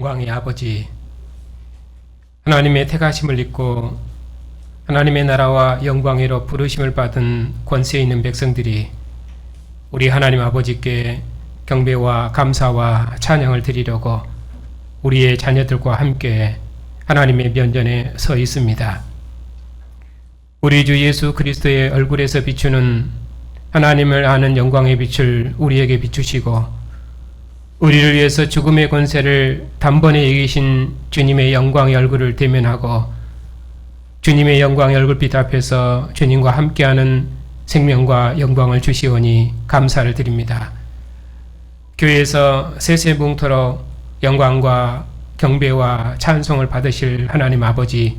영광의 아버지, 하나님의 택하심을 입고 하나님의 나라와 영광으로 부르심을 받은 권세 있는 백성들이 우리 하나님 아버지께 경배와 감사와 찬양을 드리려고 우리의 자녀들과 함께 하나님의 면전에 서 있습니다. 우리 주 예수 그리스도의 얼굴에서 비추는 하나님을 아는 영광의 빛을 우리에게 비추시고 우리를 위해서 죽음의 권세를 단번에 이기신 주님의 영광의 얼굴을 대면하고 주님의 영광의 얼굴빛 앞에서 주님과 함께하는 생명과 영광을 주시오니 감사를 드립니다. 교회에서 세세뭉토록 영광과 경배와 찬송을 받으실 하나님 아버지,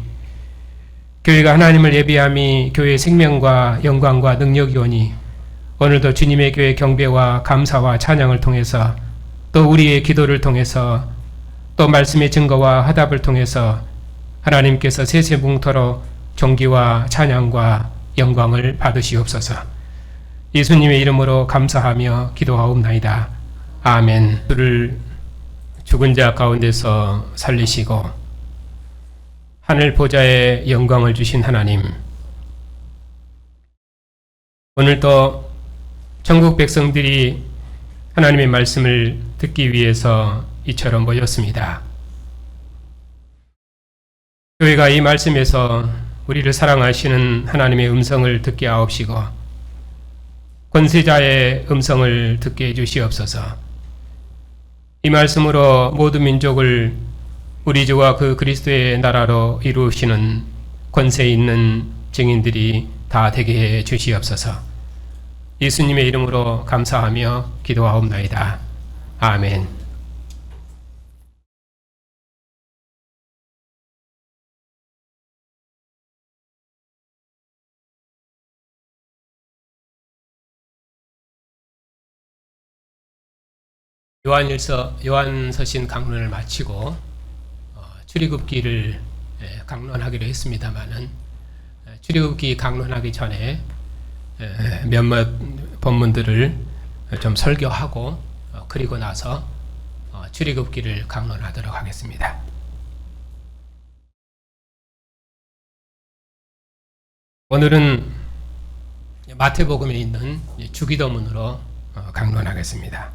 교회가 하나님을 예비함이 교회의 생명과 영광과 능력이오니 오늘도 주님의 교회 경배와 감사와 찬양을 통해서 또 우리의 기도를 통해서 또 말씀의 증거와 화답을 통해서 하나님께서 세세뭉토록 존귀와 찬양과 영광을 받으시옵소서. 예수님의 이름으로 감사하며 기도하옵나이다. 아멘. 그를 죽은 자 가운데서 살리시고 하늘 보좌에 영광을 주신 하나님, 오늘도 천국 백성들이 하나님의 말씀을 듣기 위해서 이처럼 모였습니다. 교회가 이 말씀에서 우리를 사랑하시는 하나님의 음성을 듣게 하옵시고 권세자의 음성을 듣게 해주시옵소서. 이 말씀으로 모든 민족을 우리 주와 그 그리스도의 나라로 이루시는 권세 있는 증인들이 다 되게 해 주시옵소서. 예수님의 이름으로 감사하며 기도하옵나이다. 아멘. 요한서신 강론을 마치고 출애굽기를 강론하기로 했습니다마는 출애굽기 강론하기 전에 몇몇 본문들을 좀 설교하고 그리고 나서 출애굽기를 강론하도록 하겠습니다. 오늘은 마태복음에 있는 주기도문으로 강론하겠습니다.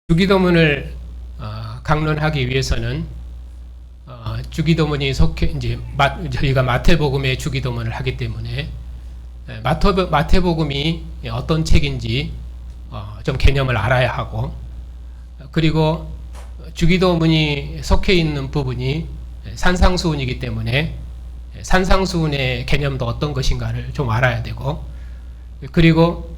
주기도문을 강론하기 위해서는 주기도문이 속해 이제 저희가 마태복음의 주기도문을 하기 때문에 마태복음이 어떤 책인지 좀 개념을 알아야 하고, 그리고 주기도문이 속해 있는 부분이 산상수훈이기 때문에 산상수훈의 개념도 어떤 것인가를 좀 알아야 되고, 그리고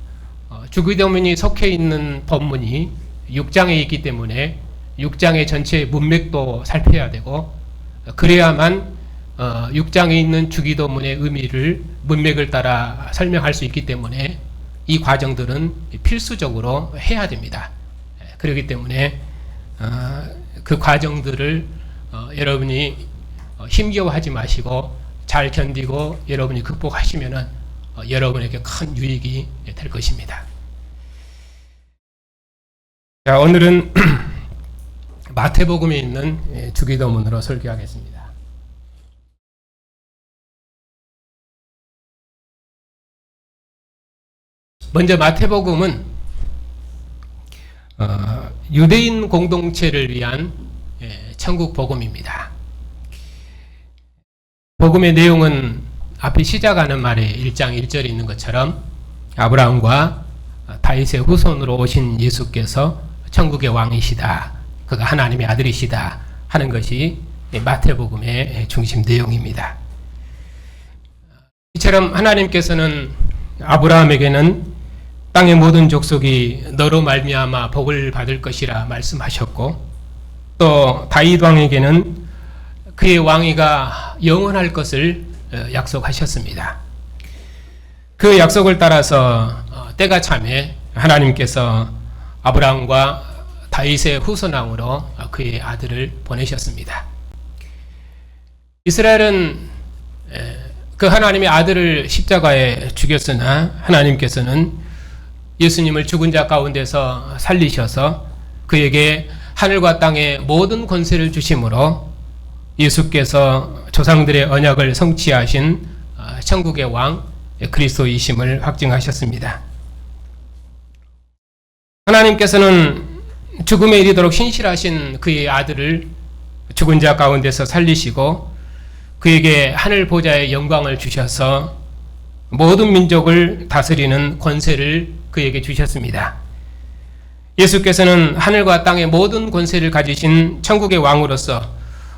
주기도문이 속해 있는 본문이 6장에 있기 때문에 6장의 전체 문맥도 살펴야 되고, 그래야만 6장에 있는 주기도문의 의미를 문맥을 따라 설명할 수 있기 때문에 이 과정들은 필수적으로 해야 됩니다. 그렇기 때문에 그 과정들을 여러분이 힘겨워하지 마시고 잘 견디고 여러분이 극복하시면은 여러분에게 큰 유익이 될 것입니다. 자, 오늘은 마태복음에 있는 주기도문으로 설교하겠습니다. 먼저 마태복음은 유대인 공동체를 위한 천국 복음입니다. 복음의 내용은 앞에 시작하는 말에 1장 1절에 있는 것처럼 아브라함과 다윗의 후손으로 오신 예수께서 천국의 왕이시다, 그가 하나님의 아들이시다 하는 것이 마태복음의 중심 내용입니다. 이처럼 하나님께서는 아브라함에게는 땅의 모든 족속이 너로 말미암아 복을 받을 것이라 말씀하셨고, 또 다윗 왕에게는 그의 왕위가 영원할 것을 약속하셨습니다. 그 약속을 따라서 때가 참에 하나님께서 아브라함과 다윗의 후손왕으로 그의 아들을 보내셨습니다. 이스라엘은 그 하나님의 아들을 십자가에 죽였으나 하나님께서는 예수님을 죽은 자 가운데서 살리셔서 그에게 하늘과 땅의 모든 권세를 주심으로 예수께서 조상들의 언약을 성취하신 천국의 왕 그리스도이심을 확증하셨습니다. 하나님께서는 죽음에 이르도록 신실하신 그의 아들을 죽은 자 가운데서 살리시고 그에게 하늘 보좌의 영광을 주셔서 모든 민족을 다스리는 권세를 그에게 주셨습니다. 예수께서는 하늘과 땅의 모든 권세를 가지신 천국의 왕으로서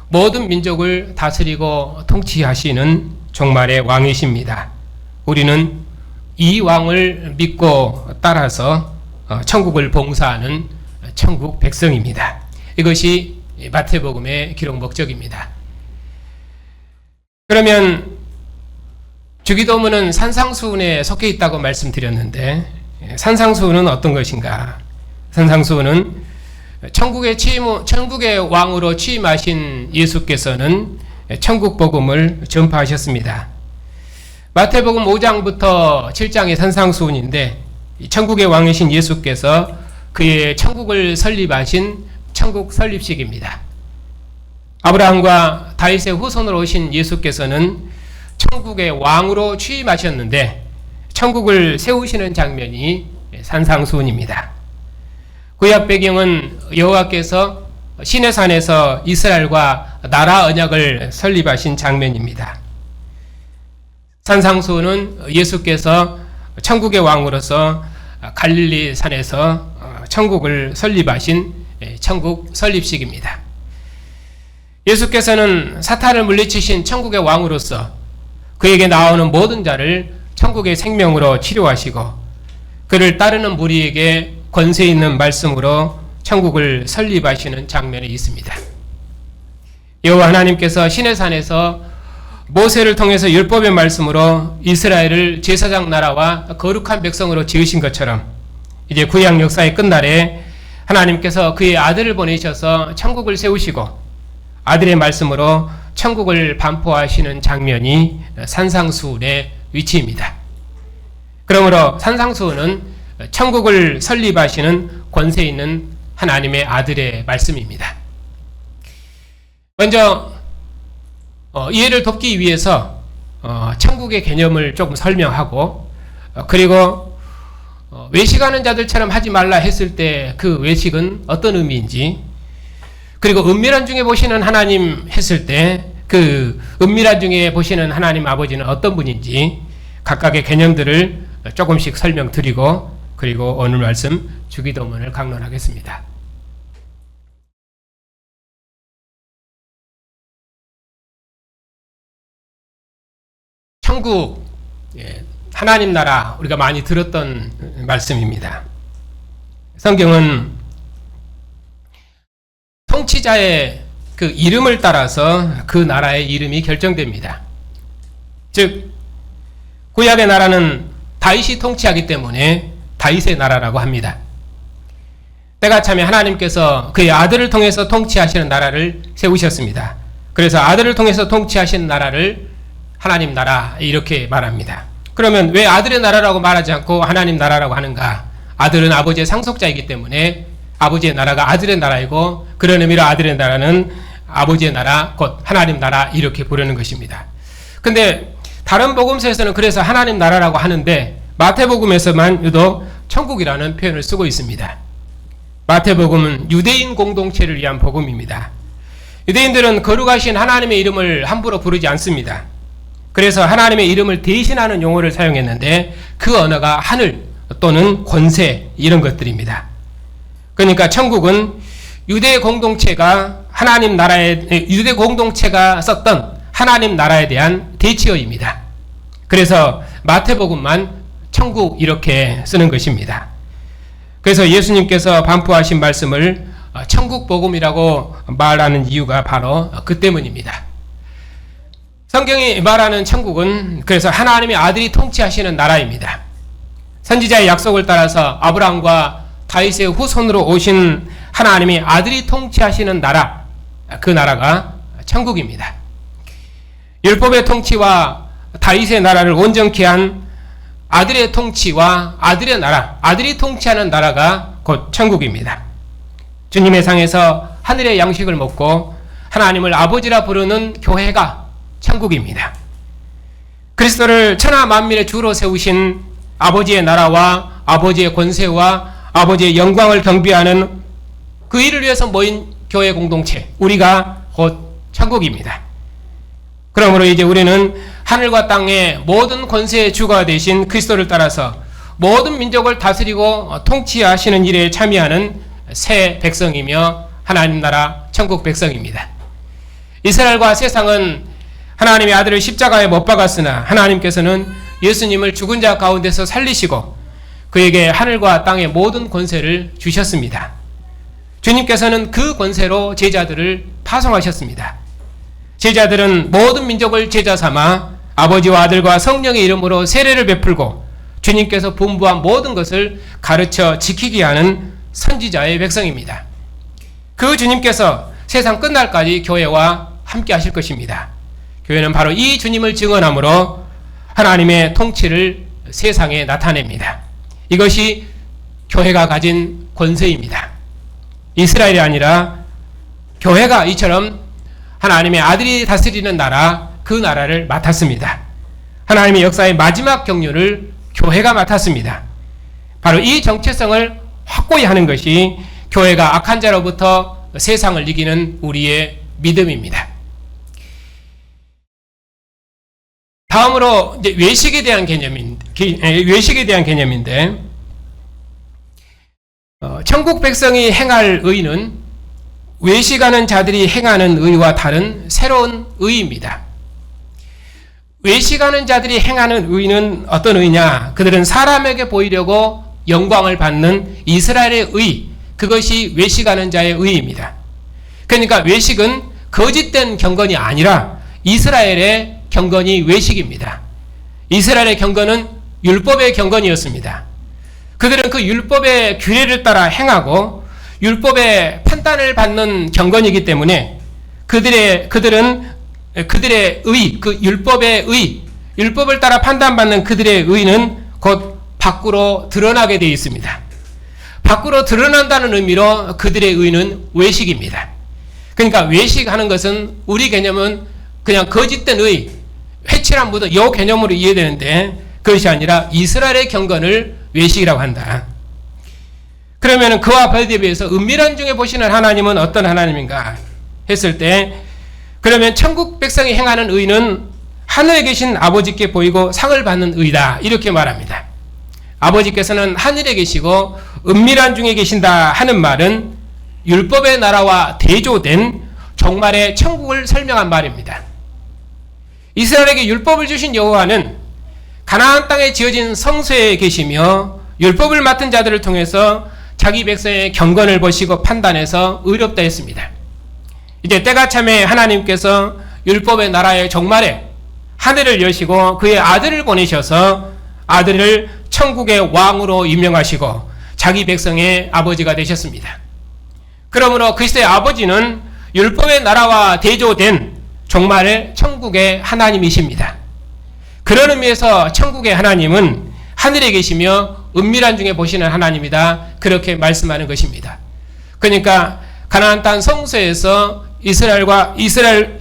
모든 민족을 다스리고 통치하시는 종말의 왕이십니다. 우리는 이 왕을 믿고 따라서 천국을 봉사하는 천국 백성입니다. 이것이 마태복음의 기록 목적입니다. 그러면 주기도문은 산상수훈에 속해 있다고 말씀드렸는데 산상수훈은 어떤 것인가? 산상수훈은 천국의 왕으로 취임하신 예수께서는 천국 복음을 전파하셨습니다. 마태복음 5장부터 7장의 산상수훈인데 천국의 왕이신 예수께서 그의 천국을 설립하신 천국 설립식입니다. 아브라함과 다윗의 후손으로 오신 예수께서는 천국의 왕으로 취임하셨는데 천국을 세우시는 장면이 산상수훈입니다. 구약 배경은 여호와께서 시내산에서 이스라엘과 나라 언약을 설립하신 장면입니다. 산상수훈은 예수께서 천국의 왕으로서 갈릴리 산에서 천국을 설립하신 천국 설립식입니다. 예수께서는 사탄을 물리치신 천국의 왕으로서 그에게 나오는 모든 자를 천국의 생명으로 치료하시고 그를 따르는 무리에게 권세 있는 말씀으로 천국을 설립하시는 장면이 있습니다. 여호와 하나님께서 시내산에서 모세를 통해서 율법의 말씀으로 이스라엘을 제사장 나라와 거룩한 백성으로 지으신 것처럼 이제 구약 역사의 끝날에 하나님께서 그의 아들을 보내셔서 천국을 세우시고 아들의 말씀으로 천국을 반포하시는 장면이 산상수훈의 위치입니다. 그러므로 산상수훈은 천국을 설립하시는 권세 있는 하나님의 아들의 말씀입니다. 먼저 이해를 돕기 위해서 천국의 개념을 조금 설명하고 그리고 외식하는 자들처럼 하지 말라 했을 때 그 외식은 어떤 의미인지 그리고 은밀한 중에 보시는 하나님 했을 때 그 은밀한 중에 보시는 하나님 아버지는 어떤 분인지 각각의 개념들을 조금씩 설명드리고 그리고 오늘 말씀 주기도문을 강론하겠습니다. 천국, 하나님 나라 우리가 많이 들었던 말씀입니다. 성경은 통치자의 그 이름을 따라서 그 나라의 이름이 결정됩니다. 즉 구약의 나라는 다윗이 통치하기 때문에 다윗의 나라라고 합니다. 때가 차면 하나님께서 그의 아들을 통해서 통치하시는 나라를 세우셨습니다. 그래서 아들을 통해서 통치하시는 나라를 하나님 나라 이렇게 말합니다. 그러면 왜 아들의 나라라고 말하지 않고 하나님 나라라고 하는가? 아들은 아버지의 상속자이기 때문에 아버지의 나라가 아들의 나라이고 그런 의미로 아들의 나라는 아버지의 나라 곧 하나님 나라 이렇게 부르는 것입니다. 근데 다른 복음서에서는 그래서 하나님 나라라고 하는데 마태복음에서만 유독 천국이라는 표현을 쓰고 있습니다. 마태복음은 유대인 공동체를 위한 복음입니다. 유대인들은 거룩하신 하나님의 이름을 함부로 부르지 않습니다. 그래서 하나님의 이름을 대신하는 용어를 사용했는데 그 언어가 하늘 또는 권세 이런 것들입니다. 그러니까 천국은 유대 공동체가 유대 공동체가 썼던 하나님 나라에 대한 대치어입니다. 그래서 마태복음만 천국 이렇게 쓰는 것입니다. 그래서 예수님께서 반포하신 말씀을 천국 복음이라고 말하는 이유가 바로 그 때문입니다. 성경이 말하는 천국은 그래서 하나님의 아들이 통치하시는 나라입니다. 선지자의 약속을 따라서 아브라함과 다윗의 후손으로 오신 하나님의 아들이 통치하시는 나라, 그 나라가 천국입니다. 율법의 통치와 다윗의 나라를 온전케 한 아들의 통치와 아들의 나라, 아들이 통치하는 나라가 곧 천국입니다. 주님의 상에서 하늘의 양식을 먹고 하나님을 아버지라 부르는 교회가 천국입니다. 그리스도를 천하 만민의 주로 세우신 아버지의 나라와 아버지의 권세와 아버지의 영광을 경배하는 그 일을 위해서 모인 교회 공동체, 우리가 곧 천국입니다. 그러므로 이제 우리는 하늘과 땅의 모든 권세의 주가 되신 그리스도를 따라서 모든 민족을 다스리고 통치하시는 일에 참여하는 새 백성이며 하나님 나라 천국 백성입니다. 이스라엘과 세상은 하나님의 아들을 십자가에 못 박았으나 하나님께서는 예수님을 죽은 자 가운데서 살리시고 그에게 하늘과 땅의 모든 권세를 주셨습니다. 주님께서는 그 권세로 제자들을 파송하셨습니다. 제자들은 모든 민족을 제자 삼아 아버지와 아들과 성령의 이름으로 세례를 베풀고 주님께서 분부한 모든 것을 가르쳐 지키게 하는 선지자의 백성입니다. 그 주님께서 세상 끝날까지 교회와 함께 하실 것입니다. 교회는 바로 이 주님을 증언함으로 하나님의 통치를 세상에 나타냅니다. 이것이 교회가 가진 권세입니다. 이스라엘이 아니라 교회가 이처럼 하나님의 아들이 다스리는 나라, 그 나라를 맡았습니다. 하나님의 역사의 마지막 경륜을 교회가 맡았습니다. 바로 이 정체성을 확고히 하는 것이 교회가 악한 자로부터 세상을 이기는 우리의 믿음입니다. 다음으로 이제 외식에 대한 개념인데, 천국 백성이 행할 의는 외식하는 자들이 행하는 의와 다른 새로운 의입니다. 외식하는 자들이 행하는 의는 어떤 의냐? 그들은 사람에게 보이려고 영광을 받는 이스라엘의 의, 그것이 외식하는 자의 의입니다. 그러니까 외식은 거짓된 경건이 아니라 이스라엘의 경건이 외식입니다. 이스라엘의 경건은 율법의 경건이었습니다. 그들은 그 율법의 규례를 따라 행하고 율법의 판단을 받는 경건이기 때문에 그들은 그들의 의, 그 율법의 의, 율법을 따라 판단받는 그들의 의는 곧 밖으로 드러나게 되어 있습니다. 밖으로 드러난다는 의미로 그들의 의는 외식입니다. 그러니까 외식하는 것은 우리 개념은 그냥 거짓된 의, 회칠한 무덤, 이 개념으로 이해되는데 그것이 아니라 이스라엘의 경건을 외식이라고 한다. 그러면 그와 대비해서 은밀한 중에 보시는 하나님은 어떤 하나님인가 했을 때, 그러면 천국 백성이 행하는 의는 하늘에 계신 아버지께 보이고 상을 받는 의다, 이렇게 말합니다. 아버지께서는 하늘에 계시고 은밀한 중에 계신다 하는 말은 율법의 나라와 대조된 종말의 천국을 설명한 말입니다. 이스라엘에게 율법을 주신 여호와는 가나안 땅에 지어진 성소에 계시며 율법을 맡은 자들을 통해서 자기 백성의 경건을 보시고 판단해서 의롭다 했습니다. 이제 때가 참에 하나님께서 율법의 나라의 종말에 하늘을 여시고 그의 아들을 보내셔서 아들을 천국의 왕으로 임명하시고 자기 백성의 아버지가 되셨습니다. 그러므로 그리스도의 아버지는 율법의 나라와 대조된 종말의 천국의 하나님이십니다. 그런 의미에서 천국의 하나님은 하늘에 계시며 은밀한 중에 보시는 하나님이다, 그렇게 말씀하는 것입니다. 그러니까 가나안 땅 성소에서 이스라엘의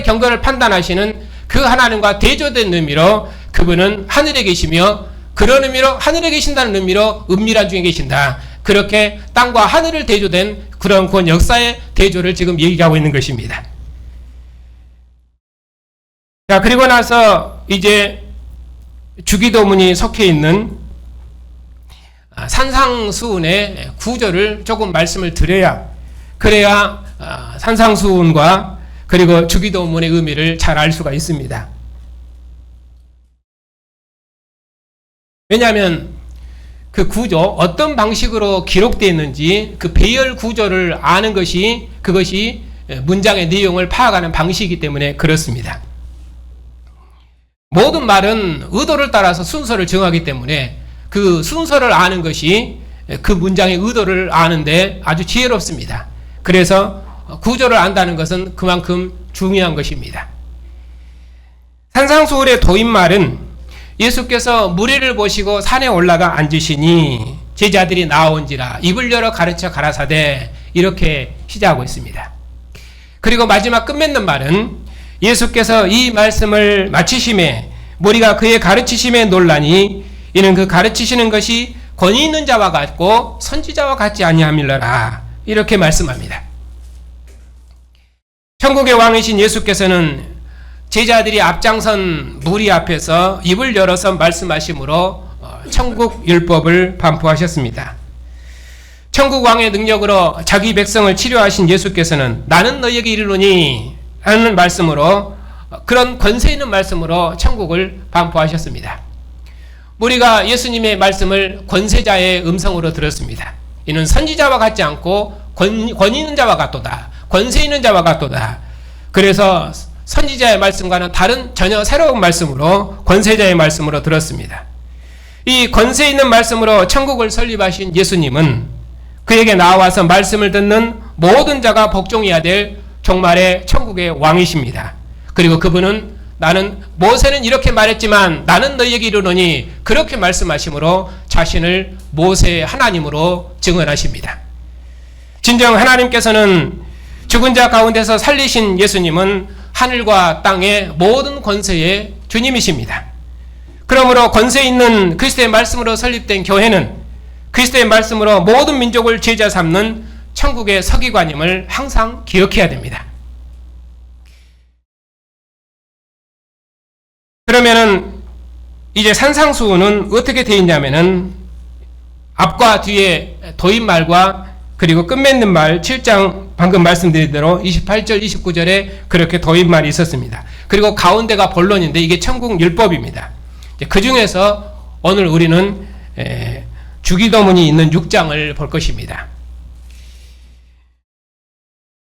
경건을 판단하시는 그 하나님과 대조된 의미로 그분은 하늘에 계시며, 그런 의미로 하늘에 계신다는 의미로 은밀한 중에 계신다, 그렇게 땅과 하늘을 대조된 그런 권 역사의 대조를 지금 얘기하고 있는 것입니다. 자, 그리고 나서 이제 주기도문이 속해 있는 산상수훈의 구절을 조금 말씀을 드려야, 그래야 산상수훈과 그리고 주기도문의 의미를 잘 알 수가 있습니다. 왜냐하면 그 구조, 어떤 방식으로 기록되어 있는지 그 배열 구조를 아는 것이, 그것이 문장의 내용을 파악하는 방식이기 때문에 그렇습니다. 모든 말은 의도를 따라서 순서를 정하기 때문에 그 순서를 아는 것이 그 문장의 의도를 아는데 아주 지혜롭습니다. 그래서 구조를 안다는 것은 그만큼 중요한 것입니다. 산상수훈의 도입말은 예수께서 무리를 보시고 산에 올라가 앉으시니 제자들이 나온지라 입을 열어 가르쳐 가라사대 이렇게 시작하고 있습니다. 그리고 마지막 끝맺는 말은 예수께서 이 말씀을 마치심에 무리가 그의 가르치심에 놀라니 이는 그 가르치시는 것이 권위 있는 자와 같고 선지자와 같지 아니함일러라 이렇게 말씀합니다. 천국의 왕이신 예수께서는 제자들이 앞장선 무리 앞에서 입을 열어서 말씀하심으로 천국 율법을 반포하셨습니다. 천국 왕의 능력으로 자기 백성을 치료하신 예수께서는 나는 너희에게 이르노니 하는 말씀으로 그런 권세 있는 말씀으로 천국을 반포하셨습니다. 우리가 예수님의 말씀을 권세자의 음성으로 들었습니다. 이는 선지자와 같지 않고 권위 있는 자와 같도다. 권세 있는 자와 같도다. 그래서 선지자의 말씀과는 다른 전혀 새로운 말씀으로 권세자의 말씀으로 들었습니다. 이 권세 있는 말씀으로 천국을 설립하신 예수님은 그에게 나와서 말씀을 듣는 모든 자가 복종해야 될 종말의 천국의 왕이십니다. 그리고 그분은 나는 모세는 이렇게 말했지만 나는 너희에게 이르노니 그렇게 말씀하심으로 자신을 모세의 하나님으로 증언하십니다. 진정 하나님께서는 죽은 자 가운데서 살리신 예수님은 하늘과 땅의 모든 권세의 주님이십니다. 그러므로 권세 있는 그리스도의 말씀으로 설립된 교회는 그리스도의 말씀으로 모든 민족을 제자 삼는 천국의 서기관임을 항상 기억해야 됩니다. 그러면은 이제 산상수훈은 어떻게 되어 있냐면은 앞과 뒤에 도입말과 그리고 끝맺는 말 7장 방금 말씀드린 대로 28절 29절에 그렇게 도입말이 있었습니다. 그리고 가운데가 본론인데 이게 천국 율법입니다. 그 중에서 오늘 우리는 주기도문이 있는 6장을 볼 것입니다.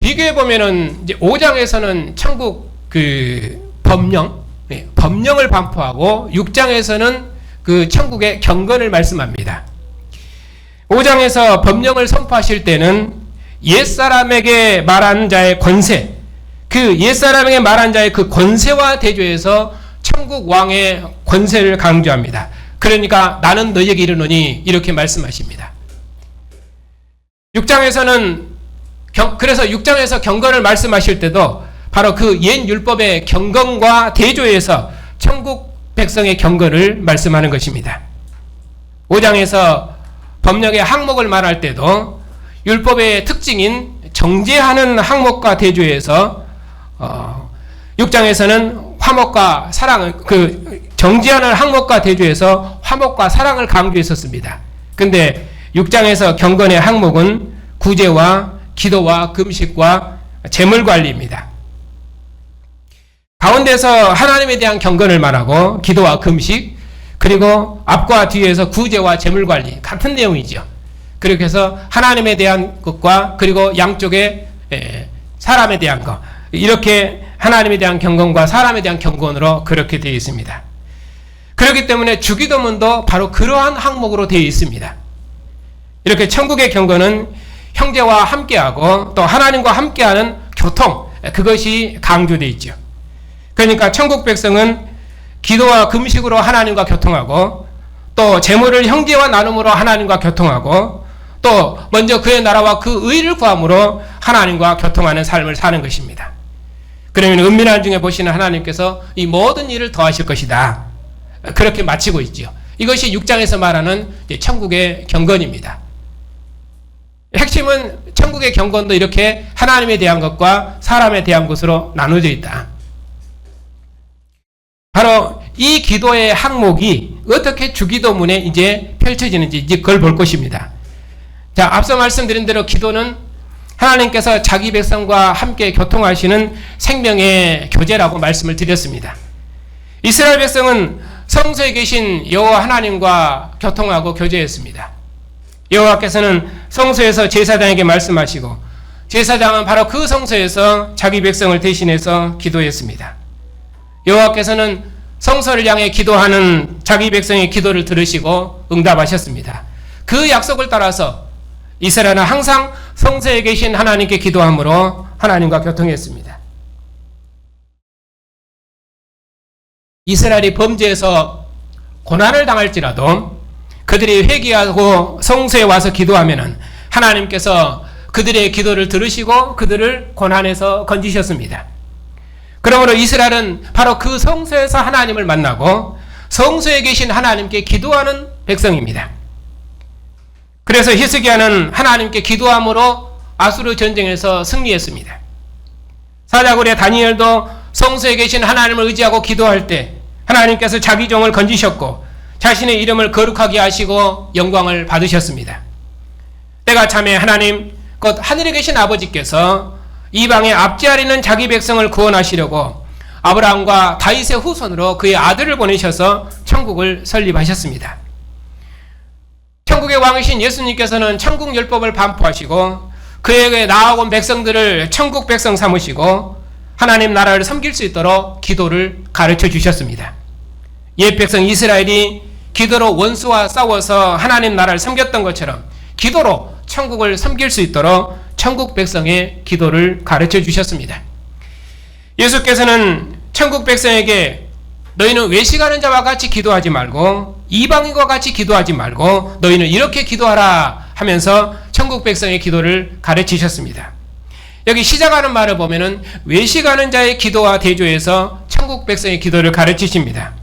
비교해 보면은 이제 5장에서는 천국 법령을 반포하고 6장에서는 그 천국의 경건을 말씀합니다. 5장에서 법령을 선포하실 때는 옛사람에게 말한 자의 권세, 그 옛사람에게 말한 자의 그 권세와 대조해서 천국 왕의 권세를 강조합니다. 그러니까 나는 너희에게 이르노니 이렇게 말씀하십니다. 6장에서는 그래서 6장에서 경건을 말씀하실 때도 바로 그 옛 율법의 경건과 대조해서 천국 백성의 경건을 말씀하는 것입니다. 5장에서 법령의 항목을 말할 때도 율법의 특징인 정죄하는 항목과 대조해서 6장에서는 화목과 사랑을 정죄하는 항목과 대조해서 화목과 사랑을 강조했었습니다. 근데 6장에서 경건의 항목은 구제와 기도와 금식과 재물관리입니다. 가운데서 하나님에 대한 경건을 말하고 기도와 금식 그리고 앞과 뒤에서 구제와 재물관리 같은 내용이죠. 그렇게 해서 하나님에 대한 것과 그리고 양쪽에 사람에 대한 것 이렇게 하나님에 대한 경건과 사람에 대한 경건으로 그렇게 되어 있습니다. 그렇기 때문에 주기도문도 바로 그러한 항목으로 되어 있습니다. 이렇게 천국의 경건은 형제와 함께하고 또 하나님과 함께하는 교통 그것이 강조되어 있죠. 그러니까 천국 백성은 기도와 금식으로 하나님과 교통하고 또 재물을 형제와 나눔으로 하나님과 교통하고 또 먼저 그의 나라와 그 의를 구함으로 하나님과 교통하는 삶을 사는 것입니다. 그러면 은밀한 중에 보시는 하나님께서 이 모든 일을 더하실 것이다. 그렇게 마치고 있지요. 이것이 6장에서 말하는 천국의 경건입니다. 핵심은 천국의 경건도 이렇게 하나님에 대한 것과 사람에 대한 것으로 나눠져 있다. 바로 이 기도의 항목이 어떻게 주기도문에 이제 펼쳐지는지 이제 그걸 볼 것입니다. 자, 앞서 말씀드린 대로 기도는 하나님께서 자기 백성과 함께 교통하시는 생명의 교제라고 말씀을 드렸습니다. 이스라엘 백성은 성소에 계신 여호와 하나님과 교통하고 교제했습니다. 여호와께서는 성소에서 제사장에게 말씀하시고 제사장은 바로 그 성소에서 자기 백성을 대신해서 기도했습니다. 여호와께서는 성소를 향해 기도하는 자기 백성의 기도를 들으시고 응답하셨습니다. 그 약속을 따라서 이스라엘은 항상 성소에 계신 하나님께 기도함으로 하나님과 교통했습니다. 이스라엘이 범죄해서 고난을 당할지라도 그들이 회개하고 성소에 와서 기도하면은 하나님께서 그들의 기도를 들으시고 그들을 고난에서 건지셨습니다. 그러므로 이스라엘은 바로 그 성소에서 하나님을 만나고 성소에 계신 하나님께 기도하는 백성입니다. 그래서 히스기야는 하나님께 기도함으로 아수르 전쟁에서 승리했습니다. 사자굴의 다니엘도 성소에 계신 하나님을 의지하고 기도할 때 하나님께서 자기 종을 건지셨고 자신의 이름을 거룩하게 하시고 영광을 받으셨습니다. 때가 참에 하나님 곧 하늘에 계신 아버지께서 이방에 압제하리는 자기 백성을 구원하시려고 아브라함과 다윗의 후손으로 그의 아들을 보내셔서 천국을 설립하셨습니다. 천국의 왕이신 예수님께서는 천국 율법을 반포하시고 그에게 나아온 백성들을 천국 백성 삼으시고 하나님 나라를 섬길 수 있도록 기도를 가르쳐 주셨습니다. 옛 백성 이스라엘이 기도로 원수와 싸워서 하나님 나라를 섬겼던 것처럼 기도로 천국을 섬길 수 있도록 천국 백성의 기도를 가르쳐 주셨습니다. 예수께서는 천국 백성에게 너희는 외식하는 자와 같이 기도하지 말고 이방인과 같이 기도하지 말고 너희는 이렇게 기도하라 하면서 천국 백성의 기도를 가르치셨습니다. 여기 시작하는 말을 보면은 외식하는 자의 기도와 대조해서 천국 백성의 기도를 가르치십니다.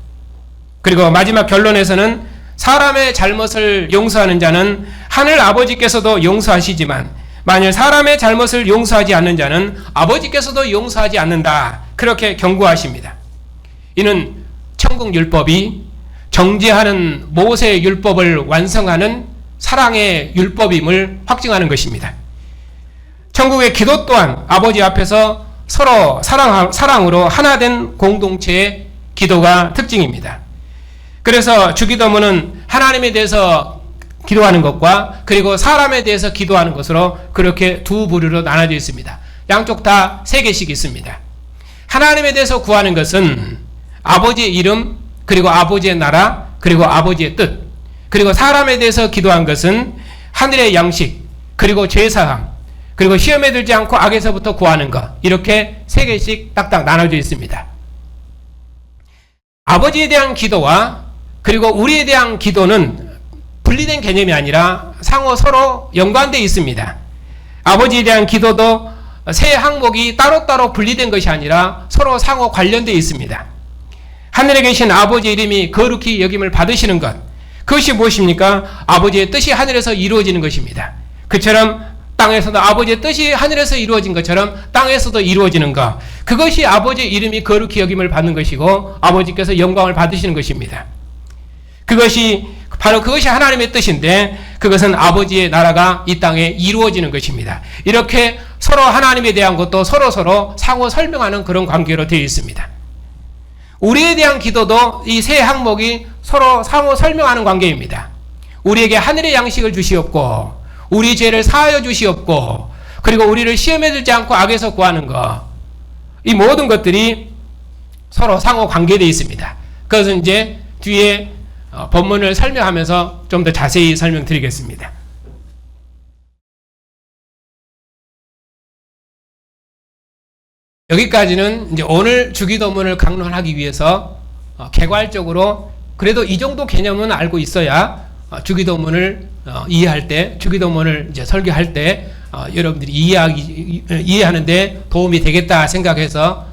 그리고 마지막 결론에서는 사람의 잘못을 용서하는 자는 하늘 아버지께서도 용서하시지만 만일 사람의 잘못을 용서하지 않는 자는 아버지께서도 용서하지 않는다. 그렇게 경고하십니다. 이는 천국 율법이 정죄하는 모세의 율법을 완성하는 사랑의 율법임을 확증하는 것입니다. 천국의 기도 또한 아버지 앞에서 서로 사랑으로 하나된 공동체의 기도가 특징입니다. 그래서 주기도문은 하나님에 대해서 기도하는 것과 그리고 사람에 대해서 기도하는 것으로 그렇게 두 부류로 나눠져 있습니다. 양쪽 다 3개씩 있습니다. 하나님에 대해서 구하는 것은 아버지의 이름, 그리고 아버지의 나라, 그리고 아버지의 뜻, 그리고 사람에 대해서 기도한 것은 하늘의 양식, 그리고 죄사함, 그리고 시험에 들지 않고 악에서부터 구하는 것, 이렇게 3개씩 딱딱 나눠져 있습니다. 아버지에 대한 기도와 그리고 우리에 대한 기도는 분리된 개념이 아니라 상호 서로 연관되어 있습니다. 아버지에 대한 기도도 세 항목이 따로따로 분리된 것이 아니라 서로 상호 관련되어 있습니다. 하늘에 계신 아버지의 이름이 거룩히 여김을 받으시는 것, 그것이 무엇입니까? 아버지의 뜻이 하늘에서 이루어지는 것입니다. 그처럼 땅에서도 아버지의 뜻이 하늘에서 이루어진 것처럼 땅에서도 이루어지는 것, 그것이 아버지의 이름이 거룩히 여김을 받는 것이고 아버지께서 영광을 받으시는 것입니다. 바로 그것이 하나님의 뜻인데 그것은 아버지의 나라가 이 땅에 이루어지는 것입니다. 이렇게 서로 하나님에 대한 것도 서로 상호 설명하는 그런 관계로 되어 있습니다. 우리에 대한 기도도 이 세 항목이 서로 상호 설명하는 관계입니다. 우리에게 하늘의 양식을 주시옵고 우리 죄를 사하여 주시옵고 그리고 우리를 시험에 들지 않고 악에서 구하는 것, 이 모든 것들이 서로 상호 관계되어 있습니다. 그것은 이제 뒤에 본문을 설명하면서 좀 더 자세히 설명드리겠습니다. 여기까지는 이제 오늘 주기도문을 강론하기 위해서 개괄적으로 그래도 이 정도 개념은 알고 있어야 주기도문을 이해할 때, 주기도문을 이제 설교할 때 여러분들이 이해하는데 도움이 되겠다 생각해서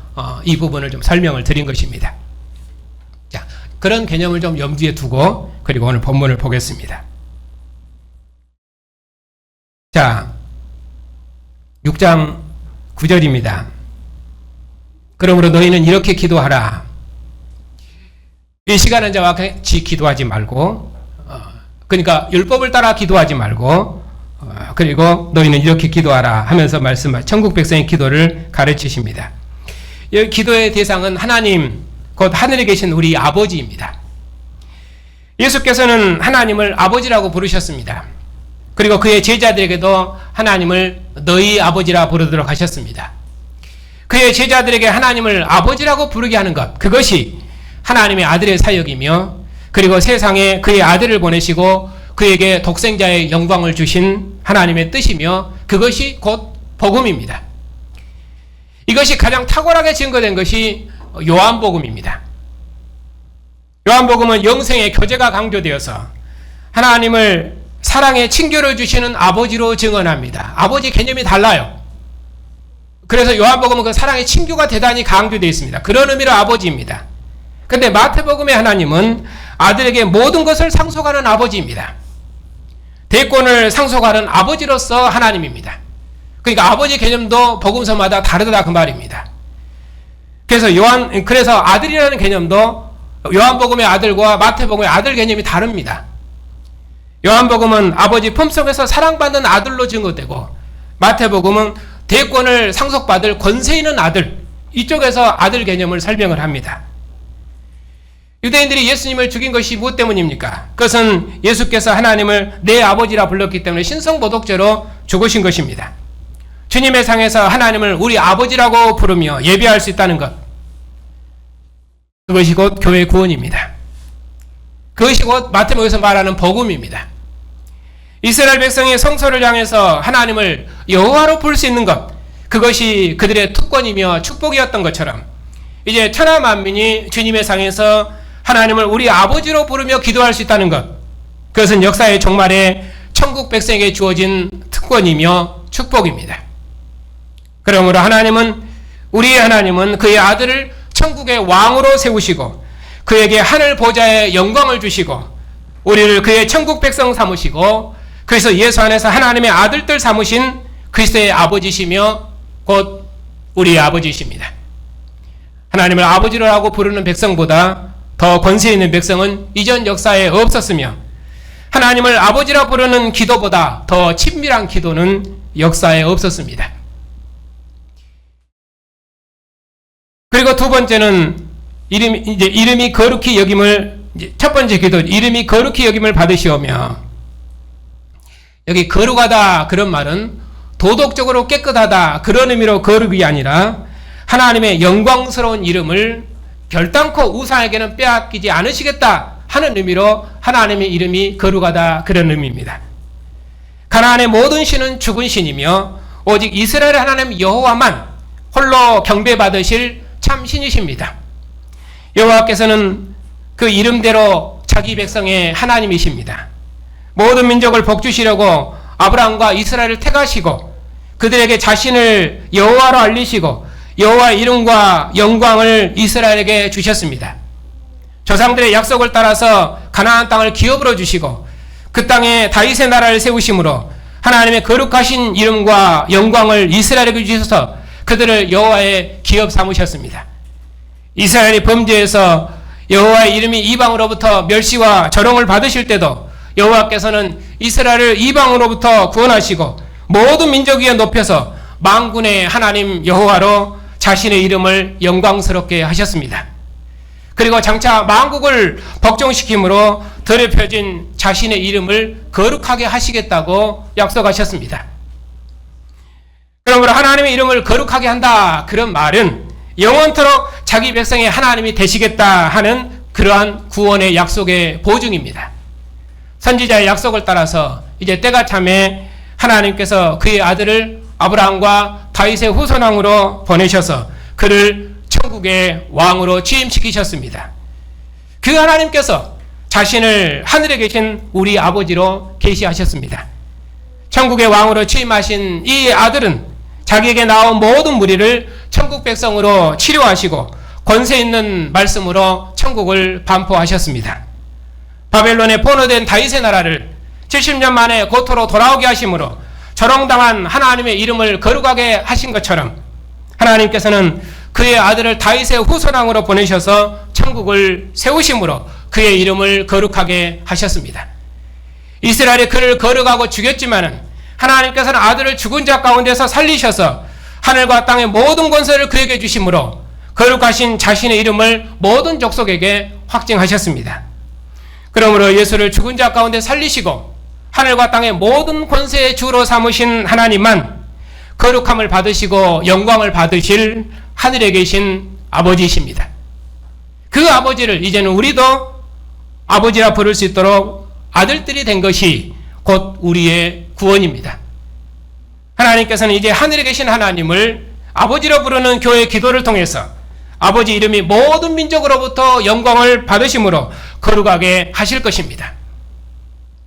이 부분을 좀 설명을 드린 것입니다. 자, 그런 개념을 좀 염두에 두고 그리고 오늘 본문을 보겠습니다. 자, 6장 9절입니다. 그러므로 너희는 이렇게 기도하라. 외식하는 자와 같이 기도하지 말고, 그러니까 율법을 따라 기도하지 말고, 그리고 너희는 이렇게 기도하라 하면서 천국 백성의 기도를 가르치십니다. 이 기도의 대상은 하나님, 곧 하늘에 계신 우리 아버지입니다. 예수께서는 하나님을 아버지라고 부르셨습니다. 그리고 그의 제자들에게도 하나님을 너희 아버지라 부르도록 하셨습니다. 그의 제자들에게 하나님을 아버지라고 부르게 하는 것, 그것이 하나님의 아들의 사역이며 그리고 세상에 그의 아들을 보내시고 그에게 독생자의 영광을 주신 하나님의 뜻이며 그것이 곧 복음입니다. 이것이 가장 탁월하게 증거된 것이 요한복음입니다. 요한복음은 영생의 교제가 강조되어서 하나님을 사랑의 칭교를 주시는 아버지로 증언합니다. 아버지 개념이 달라요. 그래서 요한복음은 그 사랑의 칭교가 대단히 강조되어 있습니다. 그런 의미로 아버지입니다. 근데 마태복음의 하나님은 아들에게 모든 것을 상속하는 아버지입니다. 대권을 상속하는 아버지로서 하나님입니다. 그러니까 아버지 개념도 복음서마다 다르다 그 말입니다. 그래서 아들이라는 개념도 요한복음의 아들과 마태복음의 아들 개념이 다릅니다. 요한복음은 아버지 품속에서 사랑받는 아들로 증거되고, 마태복음은 대권을 상속받을 권세 있는 아들, 이쪽에서 아들 개념을 설명을 합니다. 유대인들이 예수님을 죽인 것이 무엇 때문입니까? 그것은 예수께서 하나님을 내 아버지라 불렀기 때문에 신성모독죄로 죽으신 것입니다. 주님의 상에서 하나님을 우리 아버지라고 부르며 예배할 수 있다는 것, 그것이 곧 교회의 구원입니다. 그것이 곧 마태복음에서 말하는 복음입니다. 이스라엘 백성의 성소를 향해서 하나님을 여호와로 부를 수 있는 것, 그것이 그들의 특권이며 축복이었던 것처럼 이제 천하 만민이 주님의 상에서 하나님을 우리 아버지로 부르며 기도할 수 있다는 것, 그것은 역사의 종말에 천국 백성에게 주어진 특권이며 축복입니다. 그러므로 우리의 하나님은 그의 아들을 천국의 왕으로 세우시고 그에게 하늘 보좌의 영광을 주시고 우리를 그의 천국 백성 삼으시고, 그래서 예수 안에서 하나님의 아들들 삼으신 그리스도의 아버지시며 곧 우리의 아버지십니다. 하나님을 아버지라고 부르는 백성보다 더 권세 있는 백성은 이전 역사에 없었으며, 하나님을 아버지라 부르는 기도보다 더 친밀한 기도는 역사에 없었습니다. 그리고 두 번째는 이름이 거룩히 여김을, 첫 번째 기도, 이름이 거룩히 여김을 받으시오며, 여기 거룩하다 그런 말은 도덕적으로 깨끗하다 그런 의미로 거룩이 아니라 하나님의 영광스러운 이름을 결단코 우상에게는 빼앗기지 않으시겠다 하는 의미로 하나님의 이름이 거룩하다 그런 의미입니다. 가나안의 모든 신은 죽은 신이며 오직 이스라엘의 하나님 여호와만 홀로 경배받으실 참 신이십니다. 여호와께서는 그 이름대로 자기 백성의 하나님이십니다. 모든 민족을 복주시려고 아브라함과 이스라엘을 택하시고 그들에게 자신을 여호와로 알리시고 여호와의 이름과 영광을 이스라엘에게 주셨습니다. 조상들의 약속을 따라서 가나안 땅을 기업으로 주시고 그 땅에 다윗의 나라를 세우심으로 하나님의 거룩하신 이름과 영광을 이스라엘에게 주셔서 그들을 여호와의 기업 삼으셨습니다. 이스라엘이 범죄해서 여호와의 이름이 이방으로부터 멸시와 조롱을 받으실 때도 여호와께서는 이스라엘을 이방으로부터 구원하시고 모든 민족 위에 높여서 만군의 하나님 여호와로 자신의 이름을 영광스럽게 하셨습니다. 그리고 장차 만국을 복종시킴으로 더럽혀진 자신의 이름을 거룩하게 하시겠다고 약속하셨습니다. 그러므로 하나님의 이름을 거룩하게 한다 그런 말은 영원토록 자기 백성의 하나님이 되시겠다 하는 그러한 구원의 약속의 보증입니다. 선지자의 약속을 따라서 이제 때가 참에 하나님께서 그의 아들을 아브라함과 다윗의 후손왕으로 보내셔서 그를 천국의 왕으로 취임시키셨습니다. 그 하나님께서 자신을 하늘에 계신 우리 아버지로 계시하셨습니다. 천국의 왕으로 취임하신 이 아들은 자기에게 나온 모든 무리를 천국 백성으로 치료하시고 권세 있는 말씀으로 천국을 반포하셨습니다. 바벨론에 포로된 다윗의 나라를 70년 만에 고토로 돌아오게 하심으로 조롱당한 하나님의 이름을 거룩하게 하신 것처럼 하나님께서는 그의 아들을 다윗의 후손왕으로 보내셔서 천국을 세우심으로 그의 이름을 거룩하게 하셨습니다. 이스라엘이 그를 거룩하고 죽였지만은 하나님께서는 아들을 죽은 자 가운데서 살리셔서 하늘과 땅의 모든 권세를 그에게 주심으로 거룩하신 자신의 이름을 모든 족속에게 확증하셨습니다. 그러므로 예수를 죽은 자 가운데 살리시고 하늘과 땅의 모든 권세의 주로 삼으신 하나님만 거룩함을 받으시고 영광을 받으실 하늘에 계신 아버지이십니다. 그 아버지를 이제는 우리도 아버지라 부를 수 있도록 아들들이 된 것이 곧 우리의 구원입니다. 하나님께서는 이제 하늘에 계신 하나님을 아버지로 부르는 교회의 기도를 통해서 아버지 이름이 모든 민족으로부터 영광을 받으심으로 거룩하게 하실 것입니다.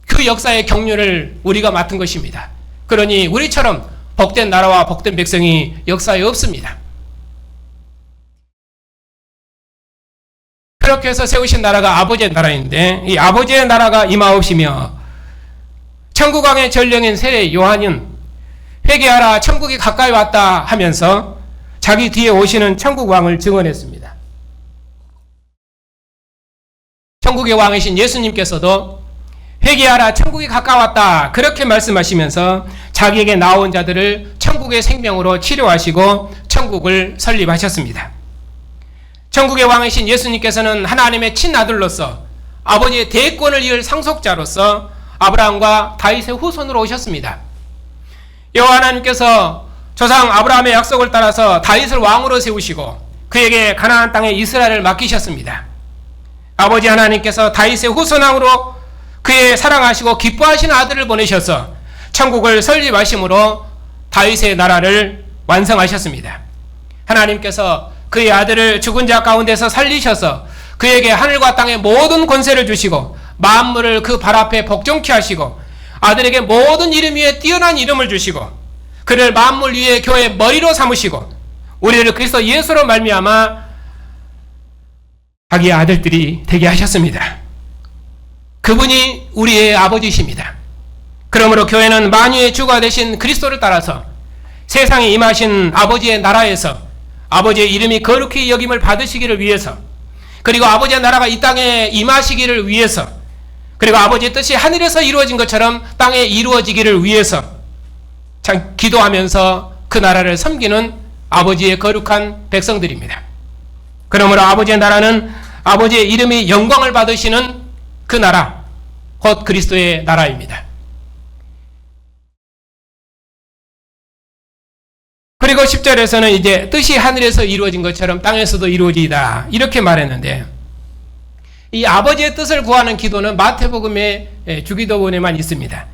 그 역사의 경륜을 우리가 맡은 것입니다. 그러니 우리처럼 복된 나라와 복된 백성이 역사에 없습니다. 그렇게 해서 세우신 나라가 아버지의 나라인데, 이 아버지의 나라가 임하옵시며 천국왕의 전령인 새 요한은 회개하라 천국이 가까이 왔다 하면서 자기 뒤에 오시는 천국왕을 증언했습니다. 천국의 왕이신 예수님께서도 회개하라 천국이 가까웠다 그렇게 말씀하시면서 자기에게 나온 자들을 천국의 생명으로 치료하시고 천국을 설립하셨습니다. 천국의 왕이신 예수님께서는 하나님의 친아들로서 아버지의 대권을 이을 상속자로서 아브라함과 다윗의 후손으로 오셨습니다. 여호와 하나님께서 조상 아브라함의 약속을 따라서 다윗을 왕으로 세우시고 그에게 가나안 땅에 이스라엘을 맡기셨습니다. 아버지 하나님께서 다윗의 후손왕으로 그의 사랑하시고 기뻐하시는 아들을 보내셔서 천국을 설립하심으로 다윗의 나라를 완성하셨습니다. 하나님께서 그의 아들을 죽은 자 가운데서 살리셔서 그에게 하늘과 땅의 모든 권세를 주시고 만물을 그 발 앞에 복종케 하시고 아들에게 모든 이름 위에 뛰어난 이름을 주시고 그를 만물 위에 교회의 머리로 삼으시고 우리를 그리스도 예수로 말미암아 자기의 아들들이 되게 하셨습니다. 그분이 우리의 아버지이십니다. 그러므로 교회는 만유의 주가 되신 그리스도를 따라서 세상에 임하신 아버지의 나라에서 아버지의 이름이 거룩히 여김을 받으시기를 위해서, 그리고 아버지의 나라가 이 땅에 임하시기를 위해서, 그리고 아버지의 뜻이 하늘에서 이루어진 것처럼 땅에 이루어지기를 위해서 참 기도하면서 그 나라를 섬기는 아버지의 거룩한 백성들입니다. 그러므로 아버지의 나라는 아버지의 이름이 영광을 받으시는 그 나라, 곧 그리스도의 나라입니다. 그리고 10절에서는 이제 뜻이 하늘에서 이루어진 것처럼 땅에서도 이루어지이다 이렇게 말했는데, 이 아버지의 뜻을 구하는 기도는 마태복음의 주기도문에만 있습니다.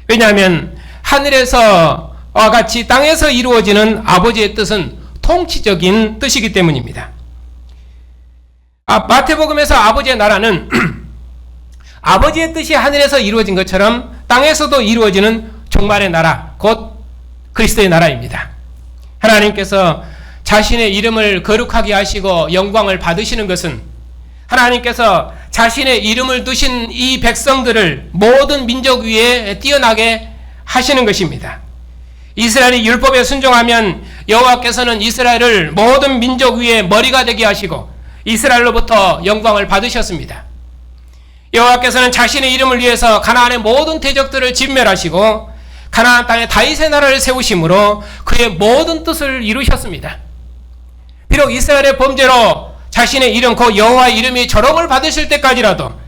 왜냐하면 하늘에서와 같이 땅에서 이루어지는 아버지의 뜻은 통치적인 뜻이기 때문입니다. 마태복음에서 아버지의 나라는 아버지의 뜻이 하늘에서 이루어진 것처럼 땅에서도 이루어지는 종말의 나라, 곧 그리스도의 나라입니다. 하나님께서 자신의 이름을 거룩하게 하시고 영광을 받으시는 것은 하나님께서 자신의 이름을 두신 이 백성들을 모든 민족 위에 뛰어나게 하시는 것입니다. 이스라엘이 율법에 순종하면 여호와께서는 이스라엘을 모든 민족 위에 머리가 되게 하시고 이스라엘로부터 영광을 받으셨습니다. 여호와께서는 자신의 이름을 위해서 가나안의 모든 대적들을 진멸하시고 가나안 땅에 다윗의 나라를 세우심으로 그의 모든 뜻을 이루셨습니다. 비록 이스라엘의 범죄로 자신의 이름 곧 여호와의 이름이 조롱을 받으실 때까지라도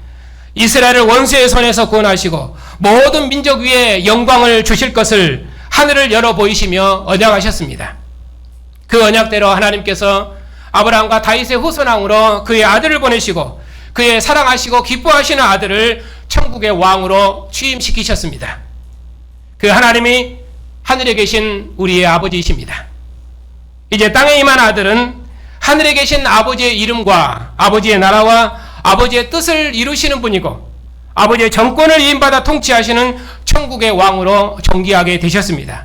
이스라엘을 원수의 손에서 구원하시고 모든 민족 위에 영광을 주실 것을 하늘을 열어 보이시며 언약하셨습니다. 그 언약대로 하나님께서 아브라함과 다윗의 후손왕으로 그의 아들을 보내시고 그의 사랑하시고 기뻐하시는 아들을 천국의 왕으로 취임시키셨습니다. 그 하나님이 하늘에 계신 우리의 아버지이십니다. 이제 땅에 임한 아들은 하늘에 계신 아버지의 이름과 아버지의 나라와 아버지의 뜻을 이루시는 분이고 아버지의 정권을 이임받아 통치하시는 천국의 왕으로 존귀하게 되셨습니다.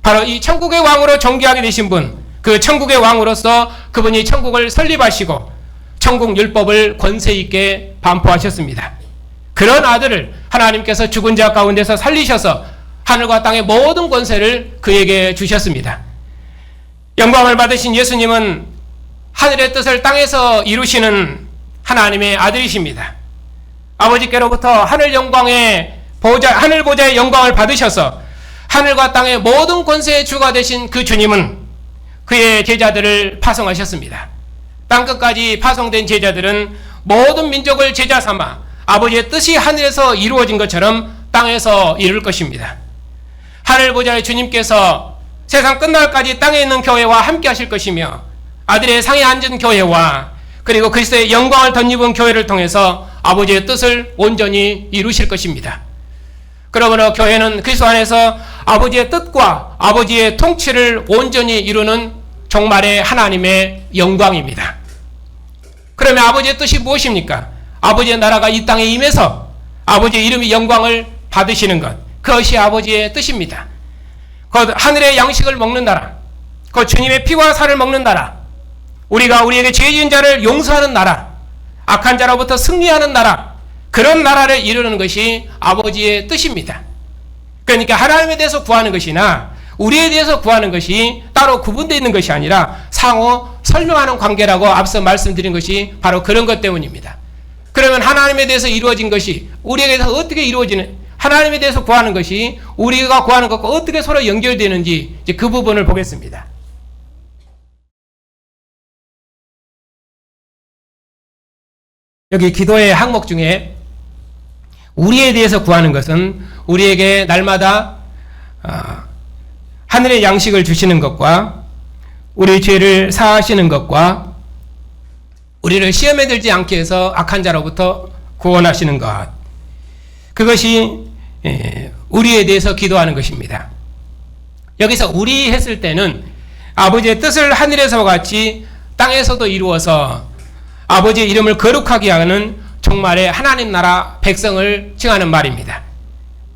바로 이 천국의 왕으로 존귀하게 되신 분, 그 천국의 왕으로서 그분이 천국을 설립하시고 천국 율법을 권세 있게 반포하셨습니다. 그런 아들을 하나님께서 죽은 자 가운데서 살리셔서 하늘과 땅의 모든 권세를 그에게 주셨습니다. 영광을 받으신 예수님은 하늘의 뜻을 땅에서 이루시는 하나님의 아들이십니다. 아버지께로부터 하늘 보좌의 영광을 받으셔서 하늘과 땅의 모든 권세의 주가 되신 그 주님은 그의 제자들을 파송하셨습니다. 땅끝까지 파송된 제자들은 모든 민족을 제자 삼아 아버지의 뜻이 하늘에서 이루어진 것처럼 땅에서 이룰 것입니다. 하늘 보좌의 주님께서 세상 끝날까지 땅에 있는 교회와 함께 하실 것이며 아들의 상에 앉은 교회와 그리고 그리스도의 영광을 덧입은 교회를 통해서 아버지의 뜻을 온전히 이루실 것입니다. 그러므로 교회는 그리스도 안에서 아버지의 뜻과 아버지의 통치를 온전히 이루는 종말의 하나님의 영광입니다. 그러면 아버지의 뜻이 무엇입니까? 아버지의 나라가 이 땅에 임해서 아버지의 이름이 영광을 받으시는 것, 그것이 아버지의 뜻입니다. 곧 하늘의 양식을 먹는 나라, 곧 주님의 피와 살을 먹는 나라, 우리가 우리에게 죄 지은 자를 용서하는 나라, 악한 자로부터 승리하는 나라, 그런 나라를 이루는 것이 아버지의 뜻입니다. 그러니까 하나님에 대해서 구하는 것이나 우리에 대해서 구하는 것이 따로 구분되어 있는 것이 아니라 상호 설명하는 관계라고 앞서 말씀드린 것이 바로 그런 것 때문입니다. 그러면 하나님에 대해서 이루어진 것이 우리에게 대해서 어떻게 이루어지는, 하나님에 대해서 구하는 것이 우리가 구하는 것과 어떻게 서로 연결되는지 이제 그 부분을 보겠습니다. 여기 기도의 항목 중에 우리에 대해서 구하는 것은 우리에게 날마다 하늘의 양식을 주시는 것과 우리 죄를 사하시는 것과 우리를 시험에 들지 않게 해서 악한 자로부터 구원하시는 것, 그것이 우리에 대해서 기도하는 것입니다. 여기서 우리 했을 때는 아버지의 뜻을 하늘에서와 같이 땅에서도 이루어서 아버지의 이름을 거룩하게 하는 종말의 하나님 나라 백성을 칭하는 말입니다.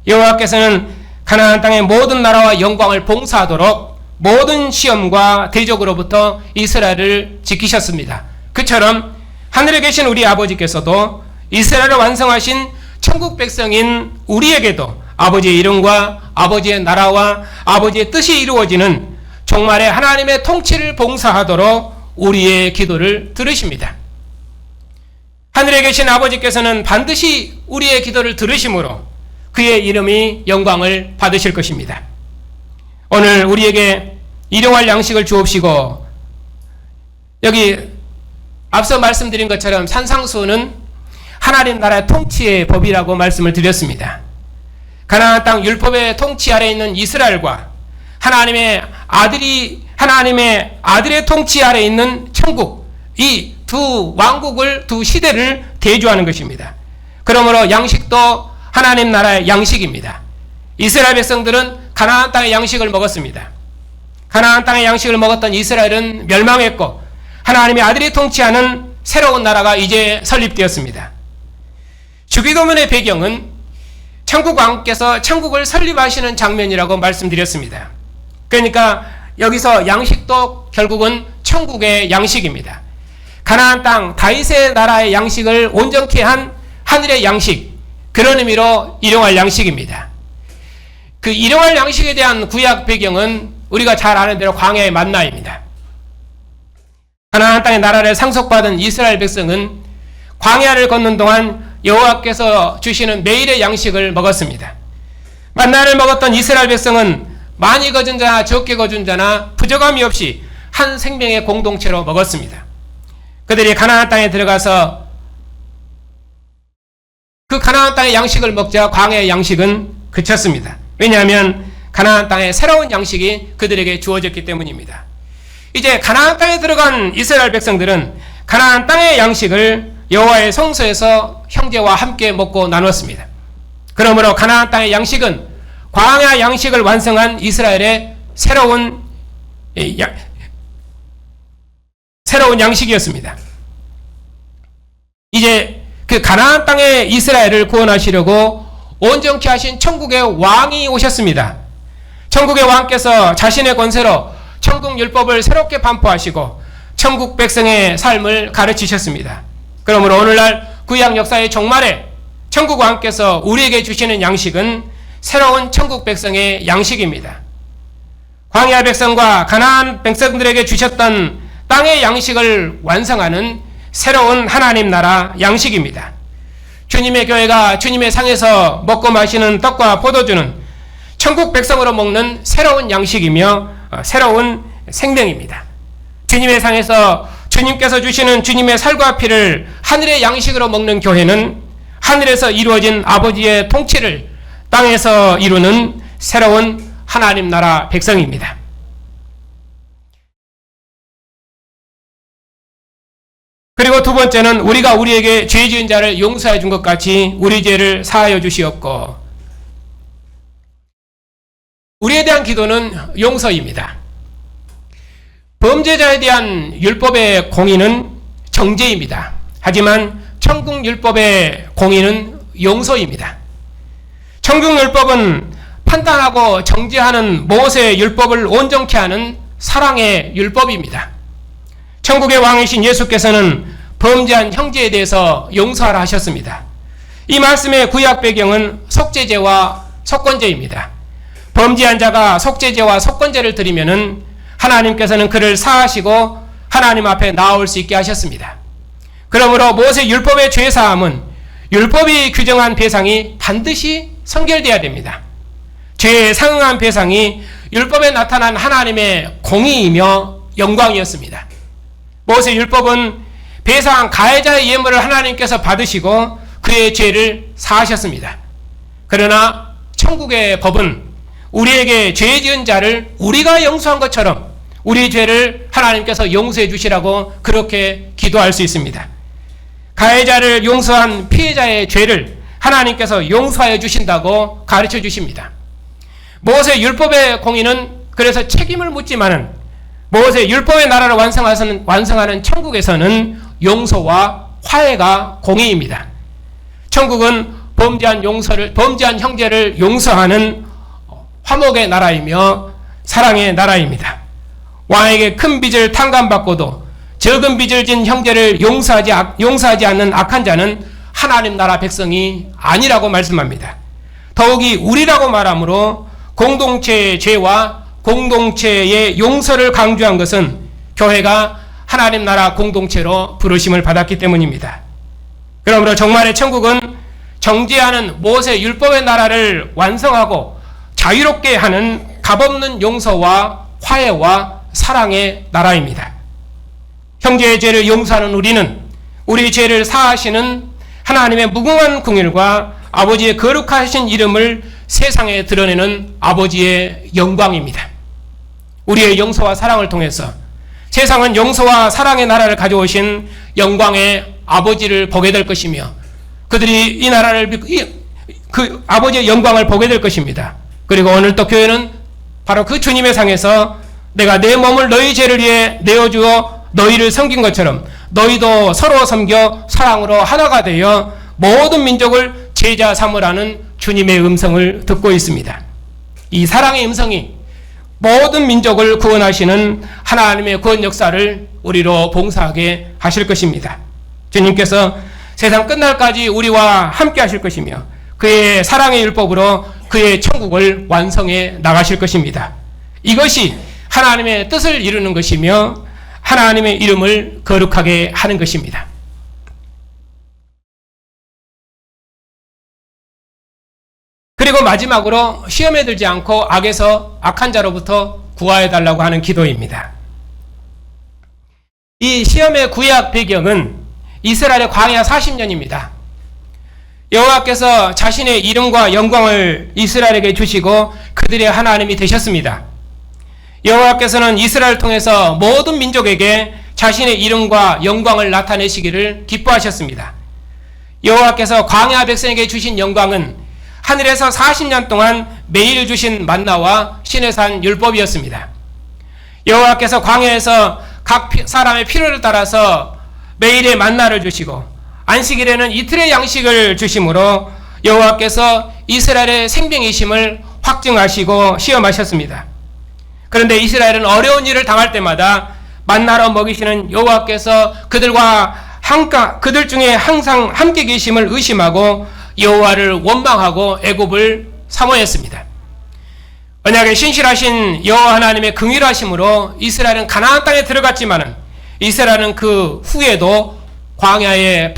여호와께서는 가나안 땅의 모든 나라와 영광을 봉사하도록 모든 시험과 대적으로부터 이스라엘을 지키셨습니다. 그처럼 하늘에 계신 우리 아버지께서도 이스라엘을 완성하신 천국 백성인 우리에게도 아버지의 이름과 아버지의 나라와 아버지의 뜻이 이루어지는 종말의 하나님의 통치를 봉사하도록 우리의 기도를 들으십니다. 하늘에 계신 아버지께서는 반드시 우리의 기도를 들으심으로 그의 이름이 영광을 받으실 것입니다. 오늘 우리에게 일용할 양식을 주옵시고, 여기 앞서 말씀드린 것처럼 산상수훈은 하나님 나라의 통치의 법이라고 말씀을 드렸습니다. 가나안 땅 율법의 통치 아래 있는 이스라엘과 하나님의 아들의 통치 아래 있는 천국, 이 두 왕국을, 두 시대를 대조하는 것입니다. 그러므로 양식도 하나님 나라의 양식입니다. 이스라엘 백성들은 가나안 땅의 양식을 먹었습니다. 가나안 땅의 양식을 먹었던 이스라엘은 멸망했고 하나님의 아들이 통치하는 새로운 나라가 이제 설립되었습니다. 주기도문의 배경은 천국 왕께서 천국을 설립하시는 장면이라고 말씀드렸습니다. 그러니까 여기서 양식도 결국은 천국의 양식입니다. 가나안 땅 다윗의 나라의 양식을 온전케 한 하늘의 양식, 그런 의미로 일용할 양식입니다. 그 일용할 양식에 대한 구약 배경은 우리가 잘 아는 대로 광야의 만나입니다. 가나안 땅의 나라를 상속받은 이스라엘 백성은 광야를 걷는 동안 여호와께서 주시는 매일의 양식을 먹었습니다. 만나를 먹었던 이스라엘 백성은 많이 거둔 자나 적게 거둔 자나 부족함이 없이 한 생명의 공동체로 먹었습니다. 그들이 가나안 땅에 들어가서 그 가나안 땅의 양식을 먹자 광야의 양식은 그쳤습니다. 왜냐하면 가나안 땅의 새로운 양식이 그들에게 주어졌기 때문입니다. 이제 가나안 땅에 들어간 이스라엘 백성들은 가나안 땅의 양식을 여호와의 성소에서 형제와 함께 먹고 나눴습니다. 그러므로 가나안 땅의 양식은 광야 양식을 완성한 이스라엘의 새로운 양식이었습니다. 이제 그 가나안 땅의 이스라엘을 구원하시려고 온전케 하신 천국의 왕이 오셨습니다. 천국의 왕께서 자신의 권세로 천국 율법을 새롭게 반포하시고 천국 백성의 삶을 가르치셨습니다. 그러므로 오늘날 구약 역사의 종말에 천국 왕께서 우리에게 주시는 양식은 새로운 천국 백성의 양식입니다. 광야 백성과 가나안 백성들에게 주셨던 땅의 양식을 완성하는 새로운 하나님 나라 양식입니다. 주님의 교회가 주님의 상에서 먹고 마시는 떡과 포도주는 천국 백성으로 먹는 새로운 양식이며 새로운 생명입니다. 주님의 상에서 주님께서 주시는 주님의 살과 피를 하늘의 양식으로 먹는 교회는 하늘에서 이루어진 아버지의 통치를 땅에서 이루는 새로운 하나님 나라 백성입니다. 그리고 두 번째는 우리가 우리에게 죄 지은 자를 용서해 준 것 같이 우리 죄를 사하여 주시옵고, 우리에 대한 기도는 용서입니다. 범죄자에 대한 율법의 공의는 정죄입니다. 하지만 천국 율법의 공의는 용서입니다. 천국 율법은 판단하고 정죄하는 모세의 율법을 온전케 하는 사랑의 율법입니다. 천국의 왕이신 예수께서는 범죄한 형제에 대해서 용서하라 하셨습니다. 이 말씀의 구약 배경은 속죄제와 속건제입니다. 범죄한 자가 속죄제와 속건제를 드리면은 하나님께서는 그를 사하시고 하나님 앞에 나올 수 있게 하셨습니다. 그러므로 모세 율법의 죄사함은 율법이 규정한 배상이 반드시 성결되어야 됩니다. 죄에 상응한 배상이 율법에 나타난 하나님의 공의이며 영광이었습니다. 모세 율법은 배상 가해자의 예물을 하나님께서 받으시고 그의 죄를 사하셨습니다. 그러나 천국의 법은 우리에게 죄 지은 자를 우리가 용서한 것처럼 우리 죄를 하나님께서 용서해 주시라고 그렇게 기도할 수 있습니다. 가해자를 용서한 피해자의 죄를 하나님께서 용서하여 주신다고 가르쳐 주십니다. 모세 율법의 공의는 그래서 책임을 묻지만은 모세 율법의 나라를 완성하는 천국에서는 용서와 화해가 공의입니다. 천국은 범죄한 형제를 용서하는 화목의 나라이며 사랑의 나라입니다. 왕에게 큰 빚을 탕감받고도 적은 빚을 진 형제를 용서하지 않는 악한 자는 하나님 나라 백성이 아니라고 말씀합니다. 더욱이 우리라고 말하므로 공동체의 죄와 공동체의 용서를 강조한 것은 교회가 하나님 나라 공동체로 부르심을 받았기 때문입니다. 그러므로 정말의 천국은 정죄하는 모세 율법의 나라를 완성하고 자유롭게 하는 값없는 용서와 화해와 사랑의 나라입니다. 형제의 죄를 용서하는 우리는 우리 죄를 사하시는 하나님의 무궁한 긍휼과 아버지의 거룩하신 이름을 세상에 드러내는 아버지의 영광입니다. 우리의 용서와 사랑을 통해서 세상은 용서와 사랑의 나라를 가져오신 영광의 아버지를 보게 될 것이며 그들이 이 나라를 그 아버지의 영광을 보게 될 것입니다. 그리고 오늘 또 교회는 바로 그 주님의 상에서 내가 내 몸을 너희 죄를 위해 내어주어 너희를 섬긴 것처럼 너희도 서로 섬겨 사랑으로 하나가 되어 모든 민족을 제자 삼으라는 주님의 음성을 듣고 있습니다. 이 사랑의 음성이 모든 민족을 구원하시는 하나님의 구원 역사를 우리로 봉사하게 하실 것입니다. 주님께서 세상 끝날까지 우리와 함께 하실 것이며 그의 사랑의 율법으로 그의 천국을 완성해 나가실 것입니다. 이것이 하나님의 뜻을 이루는 것이며 하나님의 이름을 거룩하게 하는 것입니다. 그리고 마지막으로 시험에 들지 않고 악한 자로부터 구하여달라고 하는 기도입니다. 이 시험의 구약 배경은 이스라엘의 광야 40년입니다. 여호와께서 자신의 이름과 영광을 이스라엘에게 주시고 그들의 하나님이 되셨습니다. 여호와께서는 이스라엘을 통해서 모든 민족에게 자신의 이름과 영광을 나타내시기를 기뻐하셨습니다. 여호와께서 광야 백성에게 주신 영광은 하늘에서 40년 동안 매일 주신 만나와 시내산 율법이었습니다. 여호와께서 광야에서 각 사람의 필요를 따라서 매일의 만나를 주시고 안식일에는 이틀의 양식을 주심으로 여호와께서 이스라엘의 생명이심을 확증하시고 시험하셨습니다. 그런데 이스라엘은 어려운 일을 당할 때마다 만나로 먹이시는 여호와께서 그들 중에 항상 함께 계심을 의심하고 여호와를 원망하고 애굽을 사모했습니다. 언약에 신실하신 여호와 하나님의 긍휼하심으로 이스라엘은 가나안 땅에 들어갔지만은 이스라엘은 그 후에도 광야의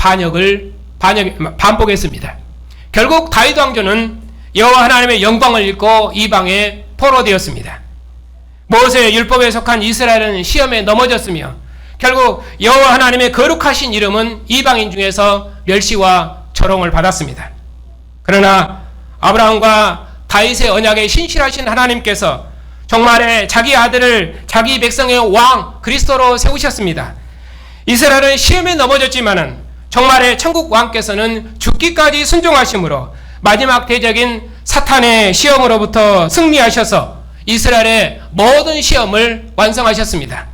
반복했습니다. 결국 다윗 왕조는 여호와 하나님의 영광을 잃고 이방에 포로되었습니다. 모세의 율법에 속한 이스라엘은 시험에 넘어졌으며 결국 여호와 하나님의 거룩하신 이름은 이방인 중에서 멸시와 조롱을 받았습니다. 그러나 아브라함과 다윗의 언약에 신실하신 하나님께서 정말에 자기 아들을 자기 백성의 왕 그리스도로 세우셨습니다. 이스라엘은 시험에 넘어졌지만은 정말에 천국 왕께서는 죽기까지 순종하심으로 마지막 대적인 사탄의 시험으로부터 승리하셔서 이스라엘의 모든 시험을 완성하셨습니다.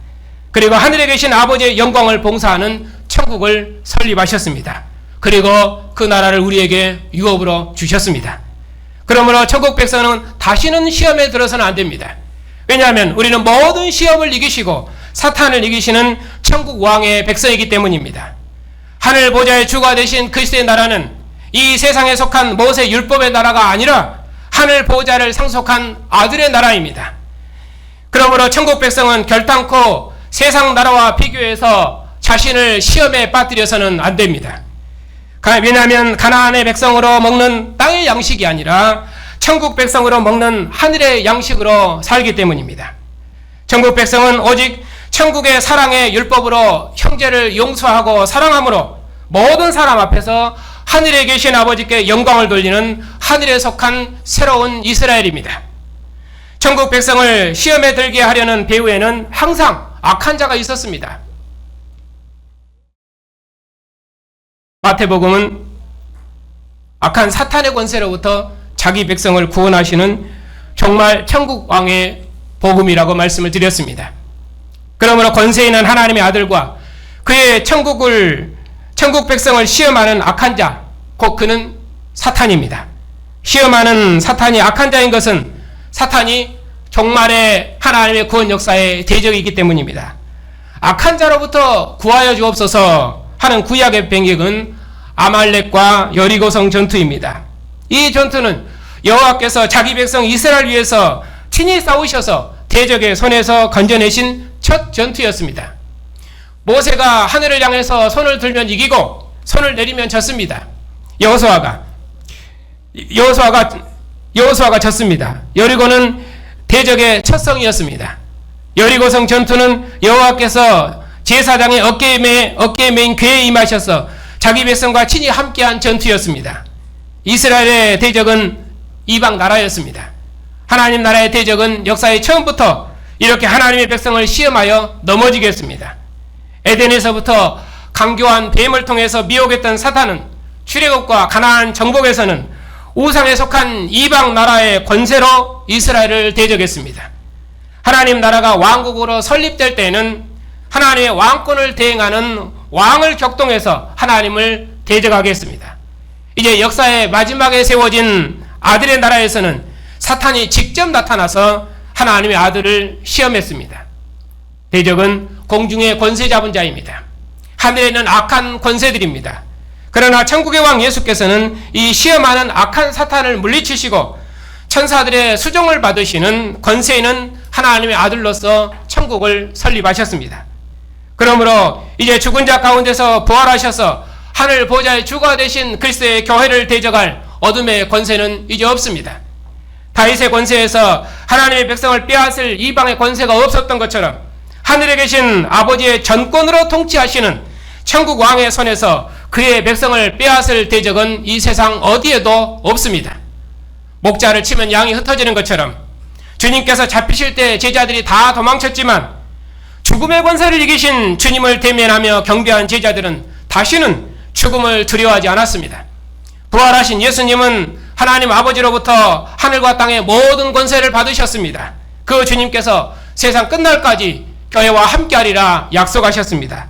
그리고 하늘에 계신 아버지의 영광을 봉사하는 천국을 설립하셨습니다. 그리고 그 나라를 우리에게 유업으로 주셨습니다. 그러므로 천국 백성은 다시는 시험에 들어서는 안 됩니다. 왜냐하면 우리는 모든 시험을 이기시고 사탄을 이기시는 천국 왕의 백성이기 때문입니다. 하늘 보좌의 주가 되신 그리스도의 나라는 이 세상에 속한 모세 율법의 나라가 아니라 하늘 보좌를 상속한 아들의 나라입니다. 그러므로 천국 백성은 결단코 세상 나라와 비교해서 자신을 시험에 빠뜨려서는 안 됩니다. 왜냐하면 가나안의 백성으로 먹는 땅의 양식이 아니라 천국 백성으로 먹는 하늘의 양식으로 살기 때문입니다. 천국 백성은 오직 천국의 사랑의 율법으로 형제를 용서하고 사랑함으로 모든 사람 앞에서 하늘에 계신 아버지께 영광을 돌리는 하늘에 속한 새로운 이스라엘입니다. 천국 백성을 시험에 들게 하려는 배후에는 항상 악한 자가 있었습니다. 마태복음은 악한 사탄의 권세로부터 자기 백성을 구원하시는 정말 천국 왕의 복음이라고 말씀을 드렸습니다. 그러므로 권세 있는 하나님의 아들과 그의 천국 백성을 시험하는 악한 자, 곧 그는 사탄입니다. 시험하는 사탄이 악한 자인 것은 사탄이 종말의 하나님의 구원 역사의 대적이기 때문입니다. 악한 자로부터 구하여 주옵소서 하는 구약의 배경은 아말렉과 여리고성 전투입니다. 이 전투는 여호와께서 자기 백성 이스라엘 위해서 친히 싸우셔서 대적의 손에서 건져내신 첫 전투였습니다. 모세가 하늘을 향해서 손을 들면 이기고 손을 내리면 졌습니다. 여호수아가 졌습니다. 여리고는 대적의 첫 성이었습니다. 여리고성 전투는 여호와께서 제사장의 어깨에 메인 궤에 임하셔서 자기 백성과 친히 함께한 전투였습니다. 이스라엘의 대적은 이방 나라였습니다. 하나님 나라의 대적은 역사의 처음부터 이렇게 하나님의 백성을 시험하여 넘어지게 했습니다. 에덴에서부터 강교한 뱀을 통해서 미혹했던 사탄은 출애굽과 가나안 정복에서는 우상에 속한 이방 나라의 권세로 이스라엘을 대적했습니다. 하나님 나라가 왕국으로 설립될 때에는 하나님의 왕권을 대행하는 왕을 격동해서 하나님을 대적하게 했습니다. 이제 역사의 마지막에 세워진 아들의 나라에서는 사탄이 직접 나타나서 하나님의 아들을 시험했습니다. 대적은 공중의 권세 잡은 자입니다. 하늘에는 악한 권세들입니다. 그러나 천국의 왕 예수께서는 이 시험하는 악한 사탄을 물리치시고 천사들의 수종을 받으시는 권세 있는 하나님의 아들로서 천국을 설립하셨습니다. 그러므로 이제 죽은 자 가운데서 부활하셔서 하늘 보좌의 주가 되신 그리스도의 교회를 대적할 어둠의 권세는 이제 없습니다. 다윗의 권세에서 하나님의 백성을 빼앗을 이방의 권세가 없었던 것처럼 하늘에 계신 아버지의 전권으로 통치하시는 천국 왕의 손에서 그의 백성을 빼앗을 대적은 이 세상 어디에도 없습니다. 목자를 치면 양이 흩어지는 것처럼 주님께서 잡히실 때 제자들이 다 도망쳤지만 죽음의 권세를 이기신 주님을 대면하며 경배한 제자들은 다시는 죽음을 두려워하지 않았습니다. 부활하신 예수님은 하나님 아버지로부터 하늘과 땅의 모든 권세를 받으셨습니다. 그 주님께서 세상 끝날까지 교회와 함께하리라 약속하셨습니다.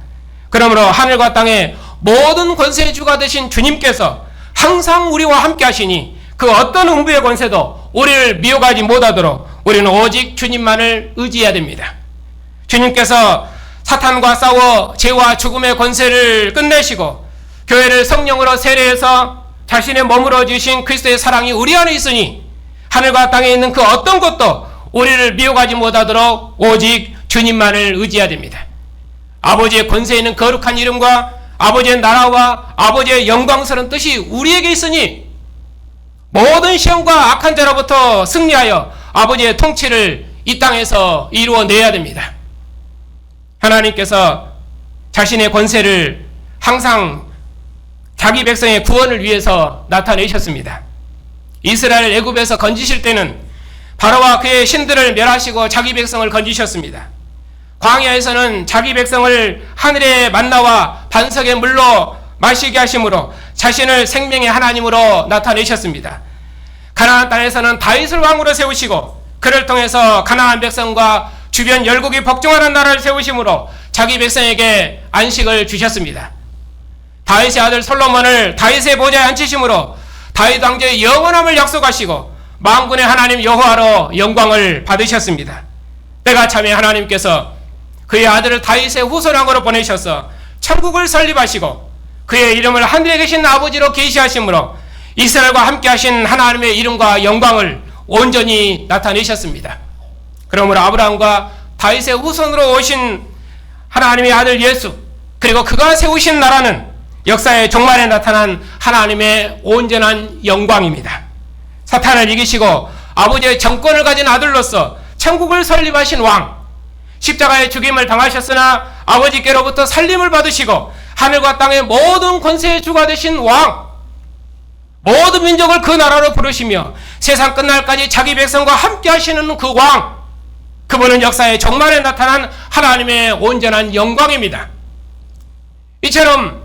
그러므로 하늘과 땅의 모든 권세의 주가 되신 주님께서 항상 우리와 함께하시니 그 어떤 음부의 권세도 우리를 미혹하지 못하도록 우리는 오직 주님만을 의지해야 됩니다. 주님께서 사탄과 싸워 죄와 죽음의 권세를 끝내시고 교회를 성령으로 세례해서 자신의 몸으로 주신 그리스도의 사랑이 우리 안에 있으니 하늘과 땅에 있는 그 어떤 것도 우리를 미혹하지 못하도록 오직 주님만을 의지해야 됩니다. 아버지의 권세 있는 거룩한 이름과 아버지의 나라와 아버지의 영광스러운 뜻이 우리에게 있으니 모든 시험과 악한 자로부터 승리하여 아버지의 통치를 이 땅에서 이루어내야 됩니다. 하나님께서 자신의 권세를 항상 자기 백성의 구원을 위해서 나타내셨습니다. 이스라엘 애굽에서 건지실 때는 바로와 그의 신들을 멸하시고 자기 백성을 건지셨습니다. 광야에서는 자기 백성을 하늘의 만나와 반석의 물로 마시게 하심으로 자신을 생명의 하나님으로 나타내셨습니다. 가나안 땅에서는 다윗을 왕으로 세우시고 그를 통해서 가나안 백성과 주변 열국이 복종하는 나라를 세우심으로 자기 백성에게 안식을 주셨습니다. 다윗의 아들 솔로몬을 다윗의 보좌에 앉히심으로 다윗 왕조의 영원함을 약속하시고 만군의 하나님 여호와로 영광을 받으셨습니다. 때가 차면 하나님께서 그의 아들을 다윗의 후손왕으로 보내셔서 천국을 설립하시고 그의 이름을 하늘에 계신 아버지로 계시하심으로 이스라엘과 함께 하신 하나님의 이름과 영광을 온전히 나타내셨습니다. 그러므로 아브라함과 다윗의 후손으로 오신 하나님의 아들 예수, 그리고 그가 세우신 나라는 역사의 종말에 나타난 하나님의 온전한 영광입니다. 사탄을 이기시고 아버지의 정권을 가진 아들로서 천국을 설립하신 왕, 십자가의 죽임을 당하셨으나 아버지께로부터 살림을 받으시고 하늘과 땅의 모든 권세의 주가 되신 왕, 모든 민족을 그 나라로 부르시며 세상 끝날까지 자기 백성과 함께 하시는 그 왕, 그분은 역사의 종말에 나타난 하나님의 온전한 영광입니다. 이처럼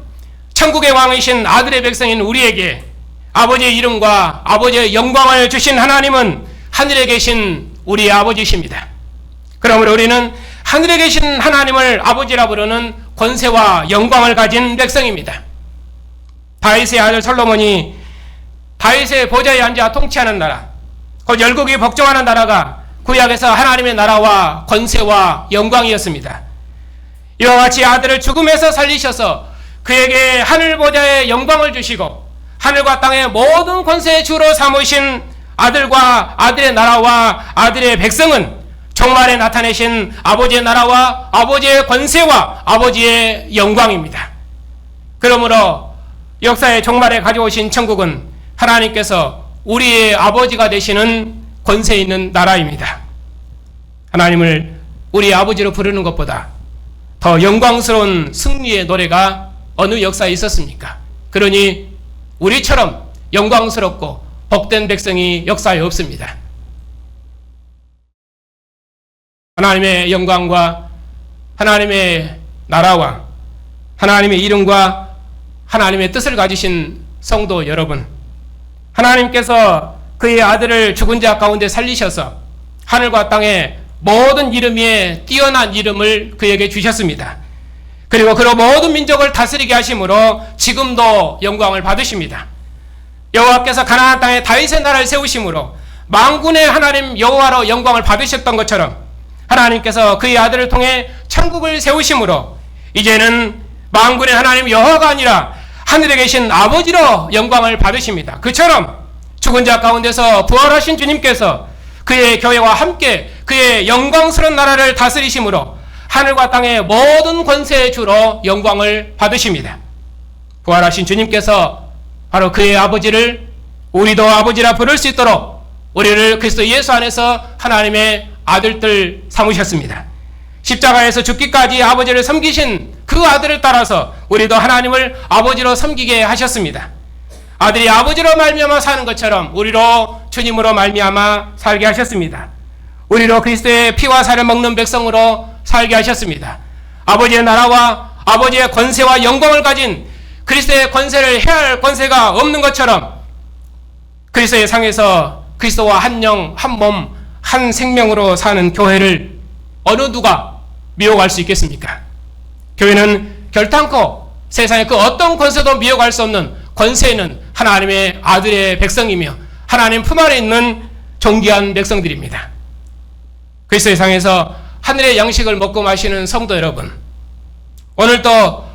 천국의 왕이신 아들의 백성인 우리에게 아버지의 이름과 아버지의 영광을 주신 하나님은 하늘에 계신 우리의 아버지십니다. 그러므로 우리는 하늘에 계신 하나님을 아버지라 부르는 권세와 영광을 가진 백성입니다. 다윗의 아들 솔로몬이 다윗의 보좌에 앉아 통치하는 나라, 곧 열국이 복종하는 나라가 구약에서 하나님의 나라와 권세와 영광이었습니다. 이와 같이 아들을 죽음에서 살리셔서 그에게 하늘 보좌의 영광을 주시고 하늘과 땅의 모든 권세의 주로 삼으신 아들과 아들의 나라와 아들의 백성은 종말에 나타내신 아버지의 나라와 아버지의 권세와 아버지의 영광입니다. 그러므로 역사의 종말에 가져오신 천국은 하나님께서 우리의 아버지가 되시는 권세 있는 나라입니다. 하나님을 우리 아버지로 부르는 것보다 더 영광스러운 승리의 노래가 어느 역사에 있었습니까? 그러니 우리처럼 영광스럽고 복된 백성이 역사에 없습니다. 하나님의 영광과 하나님의 나라와 하나님의 이름과 하나님의 뜻을 가지신 성도 여러분, 하나님께서 그의 아들을 죽은 자 가운데 살리셔서 하늘과 땅의 모든 이름 위에 뛰어난 이름을 그에게 주셨습니다. 그리고 그로 모든 민족을 다스리게 하심으로 지금도 영광을 받으십니다. 여호와께서 가나안 땅에 다윗의 나라를 세우심으로 만군의 하나님 여호와로 영광을 받으셨던 것처럼 하나님께서 그의 아들을 통해 천국을 세우심으로 이제는 만군의 하나님 여호와가 아니라 하늘에 계신 아버지로 영광을 받으십니다. 그처럼 죽은 자 가운데서 부활하신 주님께서 그의 교회와 함께 그의 영광스러운 나라를 다스리심으로 하늘과 땅의 모든 권세의 주로 영광을 받으십니다. 부활하신 주님께서 바로 그의 아버지를 우리도 아버지라 부를 수 있도록 우리를 그리스도 예수 안에서 하나님의 아들들 삼으셨습니다. 십자가에서 죽기까지 아버지를 섬기신 그 아들을 따라서 우리도 하나님을 아버지로 섬기게 하셨습니다. 아들이 아버지로 말미암아 사는 것처럼 우리로 주님으로 말미암아 살게 하셨습니다. 우리로 그리스도의 피와 살을 먹는 백성으로 살게 하셨습니다. 아버지의 나라와 아버지의 권세와 영광을 가진 그리스도의 권세를 해할 권세가 없는 것처럼 그리스도의 상에서 그리스도와 한 영, 한 몸, 한 생명으로 사는 교회를 어느 누가 미혹할 수 있겠습니까? 교회는 결단코 세상의 그 어떤 권세도 미혹할 수 없는 권세는 하나님의 아들의 백성이며 하나님 품 안에 있는 존귀한 백성들입니다. 그리스도의 상에서 하늘의 양식을 먹고 마시는 성도 여러분, 오늘도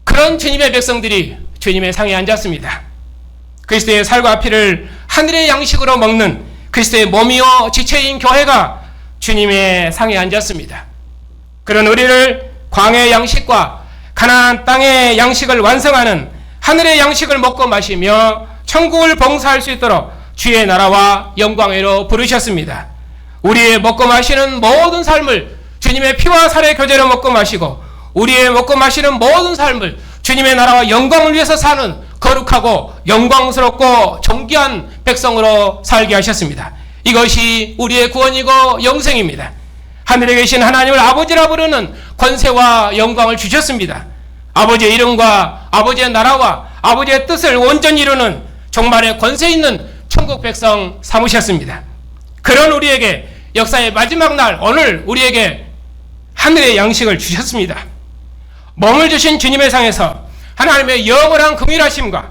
그런 주님의 백성들이 주님의 상에 앉았습니다. 그리스도의 살과 피를 하늘의 양식으로 먹는 그리스도의 몸이요 지체인 교회가 주님의 상에 앉았습니다. 그런 우리를 광야의 양식과 가나안 땅의 양식을 완성하는 하늘의 양식을 먹고 마시며 천국을 봉사할 수 있도록 주의 나라와 영광으로 부르셨습니다. 우리의 먹고 마시는 모든 삶을 주님의 피와 살의 교제로 먹고 마시고 우리의 먹고 마시는 모든 삶을 주님의 나라와 영광을 위해서 사는 거룩하고 영광스럽고 존귀한 백성으로 살게 하셨습니다. 이것이 우리의 구원이고 영생입니다. 하늘에 계신 하나님을 아버지라 부르는 권세와 영광을 주셨습니다. 아버지의 이름과 아버지의 나라와 아버지의 뜻을 온전히 이루는 종말의 권세 있는 천국 백성 삼으셨습니다. 그런 우리에게 역사의 마지막 날 오늘 우리에게 하늘의 양식을 주셨습니다. 몸을 주신 주님의 상에서 하나님의 영원한 긍휼하심과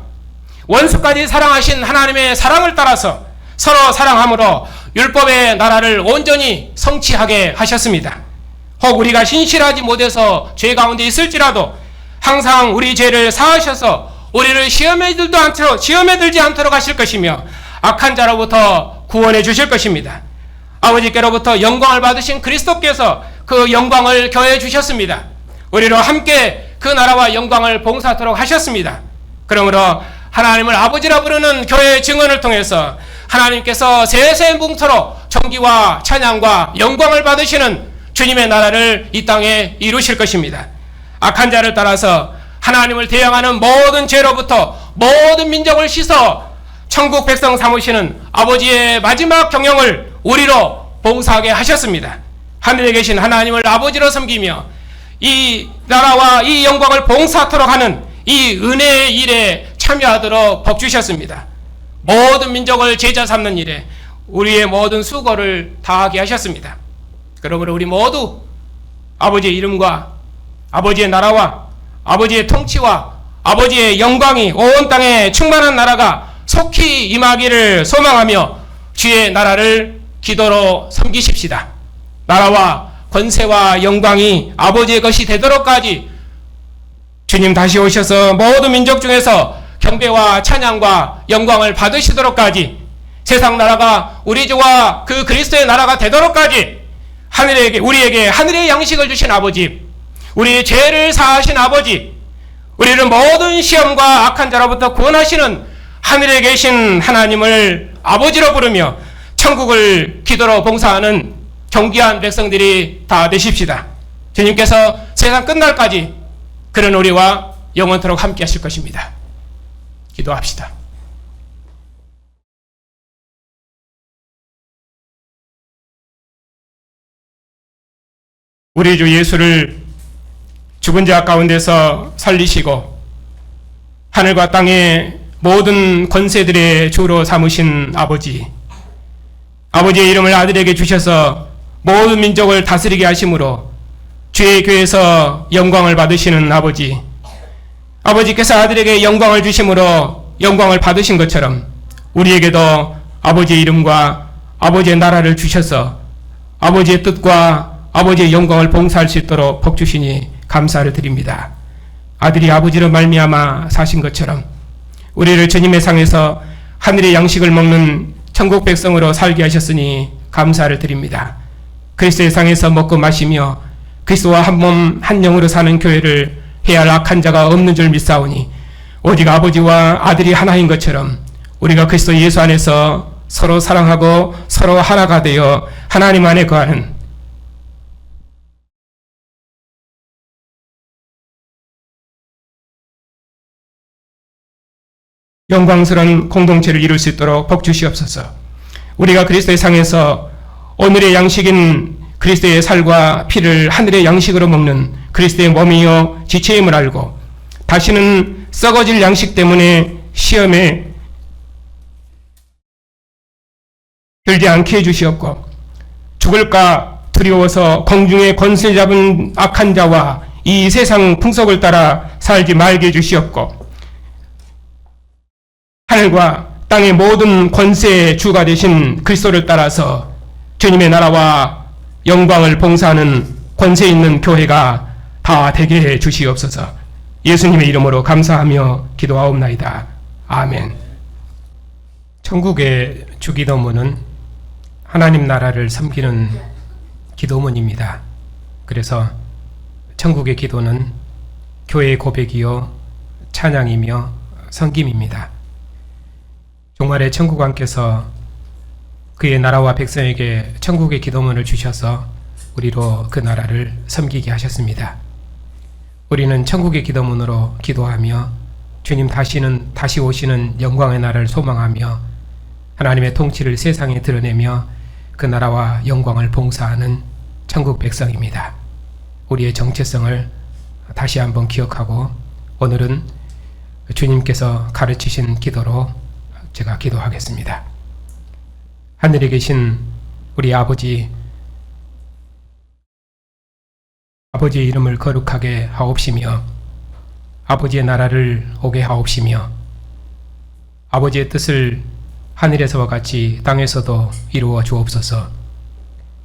원수까지 사랑하신 하나님의 사랑을 따라서 서로 사랑함으로 율법의 나라를 온전히 성취하게 하셨습니다. 혹 우리가 신실하지 못해서 죄 가운데 있을지라도 항상 우리 죄를 사하셔서 우리를 시험에 들지 않도록 하실 것이며 악한 자로부터 구원해 주실 것입니다. 아버지께로부터 영광을 받으신 그리스도께서 그 영광을 교회해 주셨습니다. 우리로 함께 그 나라와 영광을 봉사하도록 하셨습니다. 그러므로 하나님을 아버지라 부르는 교회의 증언을 통해서 하나님께서 세세뭉토록 존귀와 찬양과 영광을 받으시는 주님의 나라를 이 땅에 이루실 것입니다. 악한 자를 따라서 하나님을 대항하는 모든 죄로부터 모든 민족을 씻어 천국 백성 삼으시는 아버지의 마지막 경영을 우리로 봉사하게 하셨습니다. 하늘에 계신 하나님을 아버지로 섬기며 이 나라와 이 영광을 봉사하도록 하는 이 은혜의 일에 참여하도록 복 주셨습니다. 모든 민족을 제자 삼는 일에 우리의 모든 수고를 다하게 하셨습니다. 그러므로 우리 모두 아버지의 이름과 아버지의 나라와 아버지의 통치와 아버지의 영광이 온 땅에 충만한 나라가 속히 임하기를 소망하며 주의 나라를 기도로 섬기십시다. 나라와 권세와 영광이 아버지의 것이 되도록까지 주님 다시 오셔서 모든 민족 중에서 경배와 찬양과 영광을 받으시도록까지 세상 나라가 우리 주와 그 그리스도의 나라가 되도록까지 우리에게 하늘의 양식을 주신 아버지, 우리의 죄를 사하신 아버지, 우리를 모든 시험과 악한 자로부터 구원하시는 하늘에 계신 하나님을 아버지로 부르며 천국을 기도로 봉사하는 존귀한 백성들이 다 되십시다. 주님께서 세상 끝날까지 그런 우리와 영원토록 함께 하실 것입니다. 기도합시다. 우리 주 예수를 죽은 자 가운데서 살리시고 하늘과 땅의 모든 권세들의 주로 삼으신 아버지, 아버지의 이름을 아들에게 주셔서 모든 민족을 다스리게 하심으로 주의 교회에서 영광을 받으시는 아버지, 아버지께서 아들에게 영광을 주심으로 영광을 받으신 것처럼 우리에게도 아버지의 이름과 아버지의 나라를 주셔서 아버지의 뜻과 아버지의 영광을 봉사할 수 있도록 복 주시니 감사를 드립니다. 아들이 아버지로 말미암아 사신 것처럼 우리를 주님의 상에서 하늘의 양식을 먹는 천국 백성으로 살게 하셨으니 감사를 드립니다. 그리스도의 상에서 먹고 마시며 그리스도와 한 몸 한 영으로 사는 교회를 해야 할 악한 자가 없는 줄 믿사오니 오직 아버지와 아들이 하나인 것처럼 우리가 그리스도 예수 안에서 서로 사랑하고 서로 하나가 되어 하나님 안에 거하는 영광스러운 공동체를 이룰 수 있도록 복 주시옵소서. 우리가 그리스도의 상에서 오늘의 양식인 그리스도의 살과 피를 하늘의 양식으로 먹는 그리스도의 몸이요 지체임을 알고 다시는 썩어질 양식 때문에 시험에 들지 않게 해주시옵고 죽을까 두려워서 공중의 권세 잡은 악한 자와 이 세상 풍속을 따라 살지 말게 해주시옵고 하늘과 땅의 모든 권세의 주가 되신 그리스도를 따라서 주님의 나라와 영광을 봉사하는 권세 있는 교회가 다 되게 해 주시옵소서. 예수님의 이름으로 감사하며 기도하옵나이다. 아멘. 천국의 주기도문은 하나님 나라를 섬기는 기도문입니다. 그래서 천국의 기도는 교회의 고백이요 찬양이며 섬김입니다. 종말의 천국왕께서 그의 나라와 백성에게 천국의 기도문을 주셔서 우리로 그 나라를 섬기게 하셨습니다. 우리는 천국의 기도문으로 기도하며 주님 다시 오시는 영광의 나라를 소망하며 하나님의 통치를 세상에 드러내며 그 나라와 영광을 봉사하는 천국 백성입니다. 우리의 정체성을 다시 한번 기억하고 오늘은 주님께서 가르치신 기도로 제가 기도하겠습니다. 하늘에 계신 우리 아버지의 이름을 거룩하게 하옵시며 아버지의 나라를 오게 하옵시며 아버지의 뜻을 하늘에서와 같이 땅에서도 이루어 주옵소서.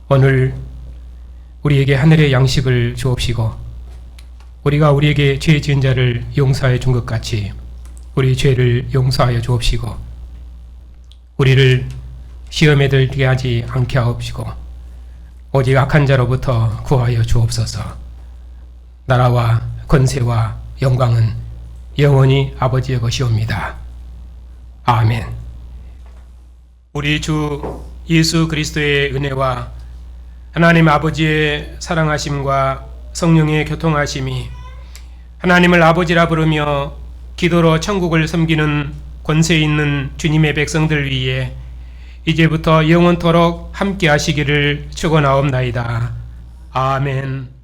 오늘 우리에게 하늘의 양식을 주옵시고 우리가 우리에게 죄 지은 자를 용서해 준 것 같이 우리 죄를 용서하여 주옵시고 우리를 시험에 들게 하지 않게 하옵시고 오직 악한 자로부터 구하여 주옵소서. 나라와 권세와 영광은 영원히 아버지의 것이옵니다. 아멘. 우리 주 예수 그리스도의 은혜와 하나님 아버지의 사랑하심과 성령의 교통하심이 하나님을 아버지라 부르며 기도로 천국을 섬기는 권세 있는 주님의 백성들 위에 이제부터 영원토록 함께 하시기를 축원하옵나이다. 아멘.